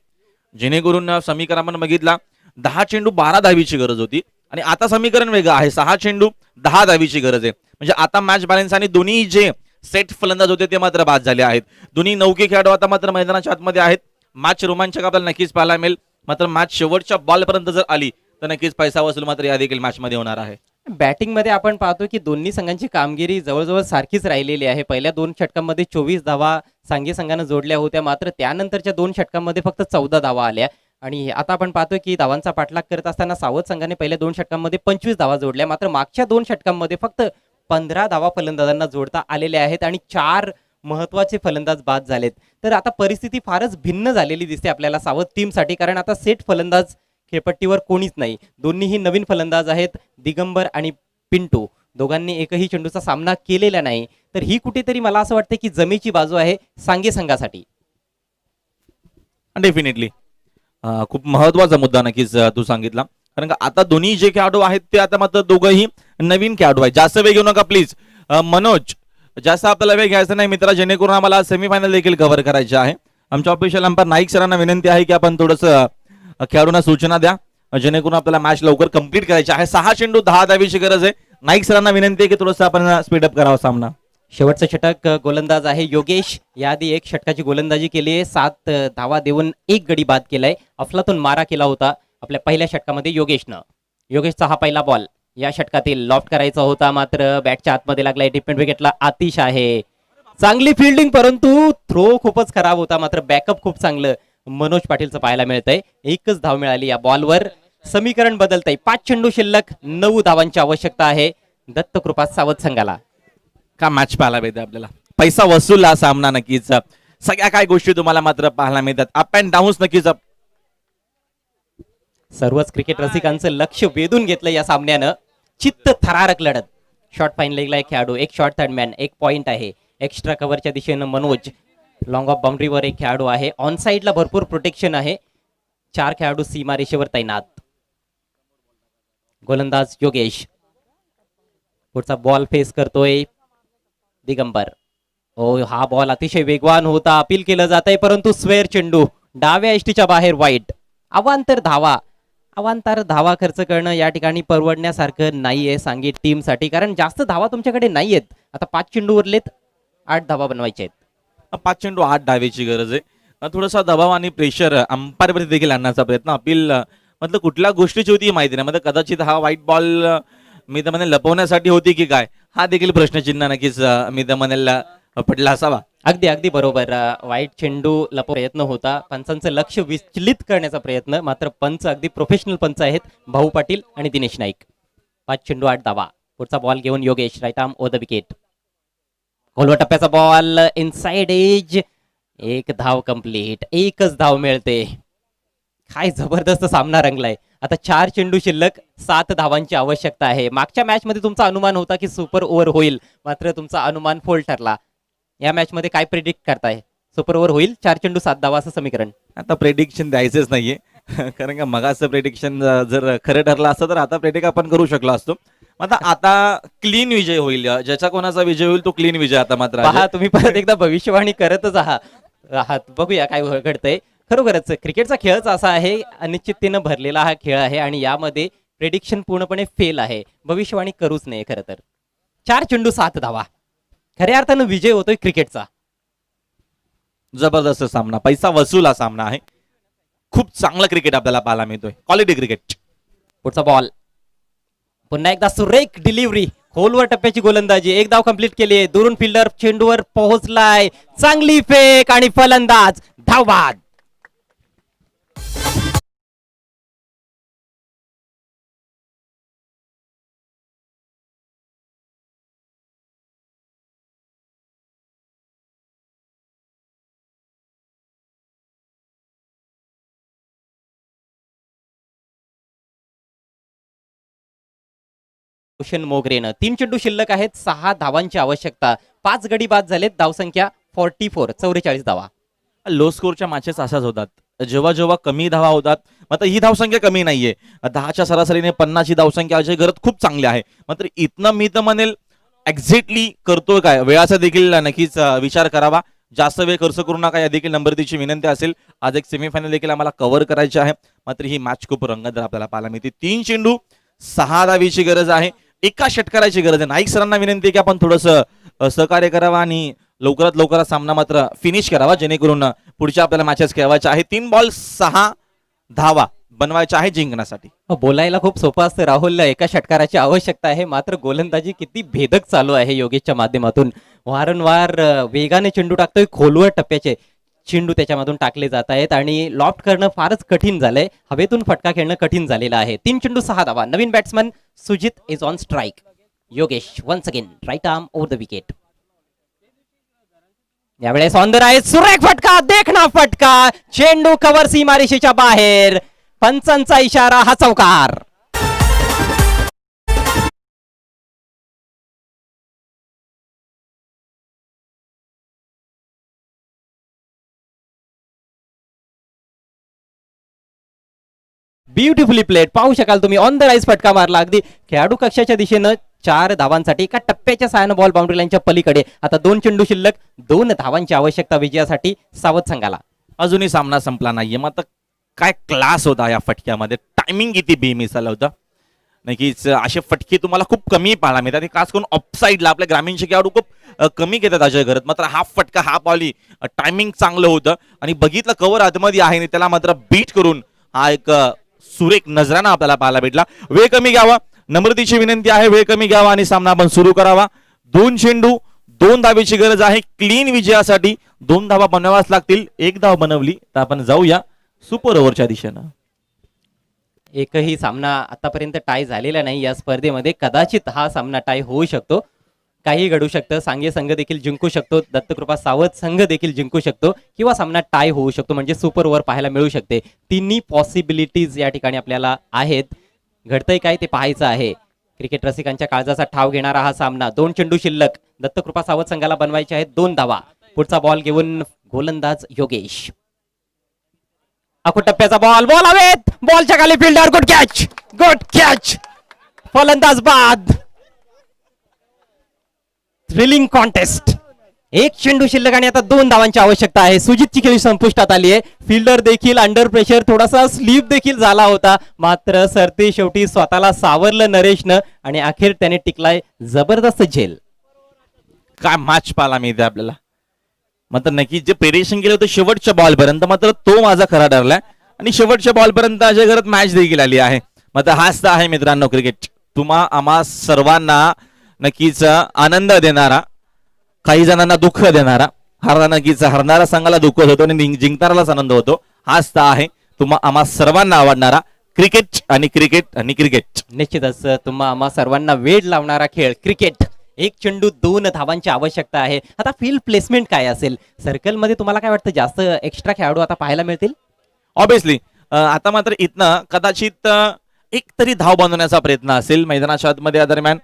जेणेकरून समीकरण आपण बघितला 10 चेंडू 12 धावीची गरज होती आणि आता समीकरण वेगळं आहे. 6 चेंडू 10 धावीची गरज आहे. म्हणजे आता मॅच बॅलन्स आणि दोन्ही जे सेट फलंदाज होते ते मात्र बाद झाले आहेत. दोन्ही नौके खेळाडू आता मात्र मैदानाच्या आतमध्ये आहेत. मॅच रोमांचक आपल्याला नक्कीच पाहायला मिळेल. मात्र मॅच शेवटच्या बॉलपर्यंत जर आली तर नक्कीच पैसा वसूल मात्र या देखील मॅचमध्ये होणार आहे. बॅटिंगमध्ये आपण पाहतो की दोन्ही संघांची कामगिरी जवळजवळ सारखीच राहिलेली आहे. पहिल्या 2 षटकांमध्ये 24 धावा सांघिक संघानं जोडल्या होत्या, मात्र त्यानंतरच्या 2 षटकांमध्ये फक्त 14 धावा आल्या. आणि आता आपण पाहतोय की धावांचा पाठलाग करत असताना सावध संघाने पहिल्या 2 षटकांमध्ये 25 धावा जोडल्या, मात्र मागच्या 2 षटकांमध्ये फक्त 15 धावा फलंदाजांना जोडता आलेल्या आहेत आणि 4 महत्वाचे फलंदाज बाद झालेत. तर आता परिस्थिती फारच भिन्न झालेली दिसते आपल्याला सावध टीमसाठी, कारण आता सेट फलंदाज खेळपट्टीवर कोणीच नाही. दोन्हीही नवीन फलंदाज आहेत, दिगंबर आणि पिंटू. दोघांनी एकही चेंडूचा सामना केलेला नाही. तर ही कुठेतरी मला असं वाटतं की जमेची बाजू आहे सांगे संघासाठी. डेफिनेटली खूप महत्वाचा मुद्दा नक्कीच तू सांगितला. कारण का आता दोन्ही जे खेळाडू आहेत ते आता मात्र दोघंही नवीन खेळाडू आहेत. जास्त वेळ घेऊ नका प्लीज. मनोज, जास्त आपल्याला वेळ घ्यायचा नाही मित्रा, जेणेकरून आम्हाला सेमीफायनल देखील कव्हर करायचे आहे. आमच्या ऑफिशियल अंपायर नाईक सरांना विनंती आहे की आपण थोडंसं खेळाडूंना सूचना द्या, जेणेकरून आपल्याला मॅच लवकर कंप्लीट करायची आहे. 6 चेंडू 10 धावीची गरज आहे. नाईक सरांना विनंती आहे की थोडंसं आपण स्पीडअप करावा सामना. शेवटचं षटक गोलंदाज आहे योगेश. याआधी 1 षटकाची गोलंदाजी केली आहे, 7 धावा देऊन 1 गडी बाद केलाय. अफलातून मारा केला होता आपल्या पहिल्या षटकामध्ये योगेशनं. योगेशचा हा पहिला बॉल या षटकातील लॉफ्ट करायचा होता, मात्र बॅटच्या आतमध्ये लागलाय. डिफेंड विकेटला आतिश आहे. चांगली फिल्डिंग, परंतु थ्रो खूपच खराब होता. मात्र बॅकअप खूप चांगलं मनोज पाटीलचं पाहायला मिळतंय. 1च धाव मिळाली या बॉलवर. समीकरण बदलतंय. 5 चेंडू शिल्लक, 9 धावांची आवश्यकता आहे दत्तकृपा सावध संघाला. का मॅच पाहायला मिळते आपल्याला, पैसा वसूल हा सामना नक्कीच. सगळ्या काय गोष्टी तुम्हाला मात्र पाहायला मिळतात. अप अँड डाऊन्स नक्कीच. सर्वच क्रिकेट रसिकांचं लक्ष वेधून घेतलं या सामन्यानं. चित्त थरारक लढत. शॉर्ट फाईन लेगला एक खेळाडू, एक शॉर्ट थर्ड मॅन, 1 पॉइंट आहे. एक्स्ट्रा कव्हरच्या दिशेनं मनोज. लॉंग ऑफ बाउंड्रीवर एक खेळाडू आहे. ऑन साईडला भरपूर प्रोटेक्शन आहे. 4 खेळाडू सीमा रेषेवर तैनात. गोलंदाज योगेश. पुढचा बॉल फेस करतोय दिगंबर. ओ, हा बॉल अतिशय वेगवान होता. अपील केलं जात आहे, परंतु स्वेअर चेंडू डाव्या एष्टीच्या बाहेर वाईट. अवांतर धावा खर्च करणं या ठिकाणी परवडण्यासारखं नाहीये सांगी टीमसाठी, कारण जास्त धावा तुमच्याकडे नाहीयेत. आता 5 चेंडू उरलेत, 8 धावा बनवायचे आहेत. 5 चेंडू 8 धावेची गरज आहे. थोडासा दबाव आणि प्रेशर अंपायरवरती देखील आणण्याचा प्रयत्न. अपील मतलब कुठल्या गोष्टीची होती माहिती नाही. मतलब कदाचित हा व्हाईट बॉल मी तर म्हणेल लपवण्यासाठी होती की काय, हा देखील प्रश्नचिन्ह नक्कीच मी तर म्हणेल पडला असावा. अगदी बरोबर. वाईट चेंडू प्रयत्न होता. पंचांचं लक्ष विचलित करण्याचा प्रयत्न. मात्र पंच अगदी प्रोफेशनल पंच आहेत, भाऊ पाटील आणि दिनेश नाईक. 5 चेंडू 8 धावा. पुढचा बॉल घेऊन Yogesh. Right arm over the wicket. खोलवा टप्प्याचा बॉल इनसाइड एज. 1 धाव कंप्लीट. 1च धाव मिळते. काय जबरदस्त सामना रंगलाय. आता 4 चेंडू शिल्लक, 7 धावांची आवश्यकता आहे. मागच्या मॅच मध्ये तुमचा अनुमान होता की सुपर ओव्हर होईल, मात्र तुमचा अनुमान फोल ठरला. या मॅच मध्ये काय प्रेडिक्ट करताय? सुपर ओव्हर होईल, 4 चेंडू 7 धावा असं समीकरण. आता प्रेडिक्शन द्यायचंच नाहीये कारण का मगाचं प्रेडिक्शन जर खरं ठरलं असतं तर आता प्रेडिक्ट आपण करू शकलो असतो. आता क्लीन विजय होईल. ज्याचा कोणाचा विजय होईल तो क्लीन विजय आता मात्र आहे. पहा, तुम्ही परत एकदा भविष्यवाणी करतच आहात. बघूया काय घडतंय. खरोखरच क्रिकेटचा खेळच असा आहे, अनिश्चिततेनं भरलेला हा खेळ आहे आणि यामध्ये प्रेडिक्शन पूर्णपणे फेल आहे. भविष्यवाणी करूच नये खरं तर. 4 चेंडू 7 धावा, खऱ्या अर्थानं विजय होतोय क्रिकेटचा. जबरदस्त सामना, पैसा वसूल हा सामना आहे. खूप चांगलं क्रिकेट आपल्याला पाहायला मिळतोय, क्वालिटी क्रिकेट. पुढचा बॉल पुन्हा एकदा सुरेख डिलिव्हरी. खोलवर टप्प्याची गोलंदाजी. 1 धाव कंप्लीट केली. दुरून फिल्डर चेंडूवर पोहोचलाय. चांगली फेक आणि फलंदाज धावबाद. रोशन मोगरेनं. 3 चेंडू शिल्लक आहेत, 6 धावांची आवश्यकता. 5 गडी बाद झालेत, धावसंख्या 44 धावा. लो स्कोरच्या मॅचेस अशाच होतात, जेव्हा जेव्हा कमी धावा होतात. मात्र ही धावसंख्या कमी नाहीये, 10च्या सरासरीने 50 ही धावसंख्या अजय घरत खूप चांगली आहे. मात्र इथनं मी तर म्हणेल एक्झॅक्टली करतोय काय, वेळाचा देखील नक्कीच विचार करावा. जास्त वेळ खर्च करू नका, या देखील नंबरची विनंती असेल. आज एक सेमीफायनल देखील आम्हाला कव्हर करायची आहे. मात्र ही मॅच खूप रंगतदार आपल्याला पाहायला मिळते. 3 चेंडू 6 धावीची गरज आहे, एका षटकाराची गरज आहे. नाईक सरांना विनंती आहे की आपण थोडंसं सहकार्य करावा आणि लवकरात लवकर सामना मात्र फिनिश करावा, जेणेकरून पुढच्या आपल्याला मॅचेस खेळवायच्या आहे. 3 बॉल 6 धावा बनवायच्या आहे जिंकण्यासाठी. बोलायला खूप सोपं असतं, राहुलला एका षटकाराची आवश्यकता आहे, मात्र गोलंदाजी किती भेदक चालू आहे योगेशच्या माध्यमातून. वारंवार वेगाने चेंडू टाकतोय, खोलवर टप्प्याचे चेंडू त्याच्यामधून टाकले जात आहेत आणि लॉफ्ट करणं फारच कठीण झालंय, हवेतून फटका खेळणं कठीण झालेलं आहे. 3 चेंडू 6 धावा. नवीन batsman Sujit is on strike. Yogesh once again right arm over the wicket. यावेळेस ऑन द राईट, सुरेख फटका, देखना फटका, चेंडू कव्हर सीमारेषेच्या बाहेर. पंचांचा इशारा, हा चौकार. ब्युटिफुली प्लेड, पाहू शकाल तुम्ही, ऑन द राईज फटका मारला. अगदी खेळाडू कक्षाच्या दिशेनं 4 धावांसाठी एका टप्प्याच्या साहाय्यानं बॉल बाउंड्री लाईनच्या पलीकडे. आता 2 चेंडू शिल्लक, 2 धावांची आवश्यकता विजयासाठी सावध संघाला. अजूनही सामना संपला नाहीये. मात्र काय क्लास होता या फटक्यामध्ये, टायमिंग किती बेमिसाल होता. नक्कीच असे फटके तुम्हाला खूप कमी पाहायला मिळतात, खास करून ऑफसाईडला आपल्या ग्रामीण खेळाडू खूप कमी घेतात अजय घरत. मात्र हा फटका, हा बॉली टायमिंग चांगलं होतं आणि बघितलं कव्हर आतमध्ये आहे आणि त्याला मात्र बीट करून हा एक सुरेख नजराना आपल्याला पाहायला भेटला. वेळ कमी घ्यावा, नम्रतेची विनंती आहे, वेळ कमी घ्यावा आणि सामना आपण सुरू करावा. 2 चेंडू 2 धावेची गरज आहे क्लीन विजयासाठी. 2 धावा बनवाव्याच लागतील. 1 धाव बनवली तर आपण जाऊया सुपर ओव्हरच्या दिशेनं. एकही सामना आतापर्यंत टाय झालेला नाही या स्पर्धेमध्ये. कदाचित हा सामना टाय होऊ शकतो, काही घडू शकतं. सांगे संघ देखील जिंकू शकतो, दत्तकृपा सावध संघ देखील जिंकू शकतो, किंवा सामना टाय होऊ शकतो, म्हणजे सुपर ओव्हर पाहायला मिळू शकते. तिन्ही पॉसिबिलिटीज या ठिकाणी आपल्याला आहेत. घडतंय काय ते पाहायचं आहे. क्रिकेट रसिकांच्या काळजाचा ठाव घेणारा हा सामना. 2 चेंडू शिल्लक, दत्तकृपा सावध संघाला बनवायचे आहेत 2 धावा. पुढचा बॉल घेऊन गोलंदाज योगेश. आखो टप्प्याचा बॉल, बॉल हवेत, बॉलच्या खाली fielder, good catch, good catch, फलंदाज बाद. Thrilling contest. 1 चेंडू शिल्लक आणि आता 2 धावांची आवश्यकता आहे. सुजितची खेळी संपुष्टात आली आहे. फिल्डर देखील अंडर प्रेशर, थोडासा स्लीप देखील झाला होता, मात्र सरते शेवटी स्वतःला सावरलं नरेशनं आणि अखेर त्याने टिकलाय जबरदस्त झेल. काय मॅच पाहायला मिळते आपल्याला. मात्र नक्की जे प्रेडिक्शन केलं होतं शेवटच्या बॉलपर्यंत, मात्र तो माझा खरा ठरलाय आणि शेवटच्या बॉलपर्यंत अजय घरत मॅच देखील आली आहे. मात्र हाच तर आहे मित्रांनो क्रिकेट, तुम्हा आम्हा सर्वांना नक्कीच आनंद देणारा, काही जणांना दुःख देणारा. नक्कीच हरणारा संघाला दुःख होतो आणि जिंकणारालाच आनंद होतो. हाच तर आहे तुम्हा आम्हा सर्वांना आवडणारा क्रिकेट आणि क्रिकेट आणि क्रिकेट. निश्चितच तुम्हा आम्हा सर्वांना वेळ लावणारा खेळ क्रिकेट. 1 चेंडू 2 धावांची आवश्यकता आहे. आता फील्ड प्लेसमेंट काय असेल, सर्कल मध्ये तुम्हाला काय वाटतं, जास्त एक्स्ट्रा खेळाडू आता पाहायला मिळतील? ऑब्विसली आता मात्र इथनं कदाचित एक तरी धाव बनवण्याचा प्रयत्न असेल मैदानाच्या आतमध्ये. या दरम्यान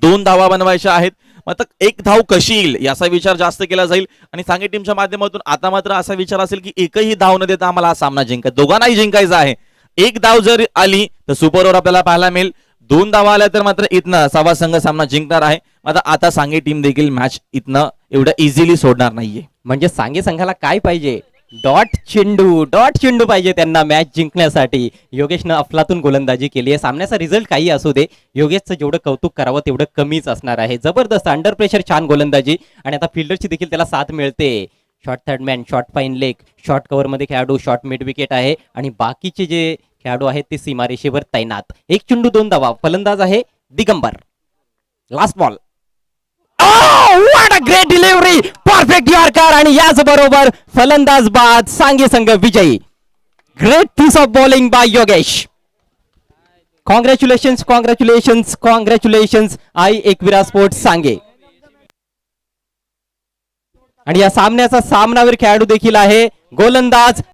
2 धावा बनवायच्या आहेत. मात्र 1 धाव कशी येईल याचा विचार जास्त केला जाईल आणि सांगे टीमच्या माध्यमातून आता मात्र असा विचार असेल की एकही धाव न देता आम्हाला हा सामना जिंकायचा, दोघांनाही जिंकायचा आहे. 1 धाव जर आली तर सुपर ओव्हर आपल्याला पाहायला मिळेल. 2 धावा आल्या तर मात्र इथनं सावा संघ सामना जिंकणार आहे. मात्र आता सांगे टीम देखील मॅच इथनं एवढ्या इझिली सोडणार नाहीये. म्हणजे सांगे संघाला काय पाहिजे, डॉट चेंडू पाहिजे त्यांना मॅच जिंकण्यासाठी. योगेशनं अफलातून गोलंदाजी केली आहे. सामन्याचा रिझल्ट काही असू दे, योगेशचं जेवढं कौतुक करावं तेवढं कमीच असणार आहे. जबरदस्त अंडर प्रेशर छान गोलंदाजी आणि आता फिल्डरची देखील त्याला साथ मिळते. Short third man, short fine leg, short cover मध्ये खेळाडू, शॉर्ट मिड विकेट आहे आणि बाकीचे जे खेळाडू आहेत ते सीमारेषेवर तैनात. 1 चेंडू 2 धावा. फलंदाज आहे Digambar. Last ball. What a great delivery, perfect yorker आणि याच बरोबर फलंदाज बाद, सांगे संघ विजयी. Great piece of bowling by Yogesh. Congratulations, congratulations, congratulations Aai Ekvira sports Sange. आणि या सामन्याचा सामनावीर खेळाडू देखील आहे गोलंदाज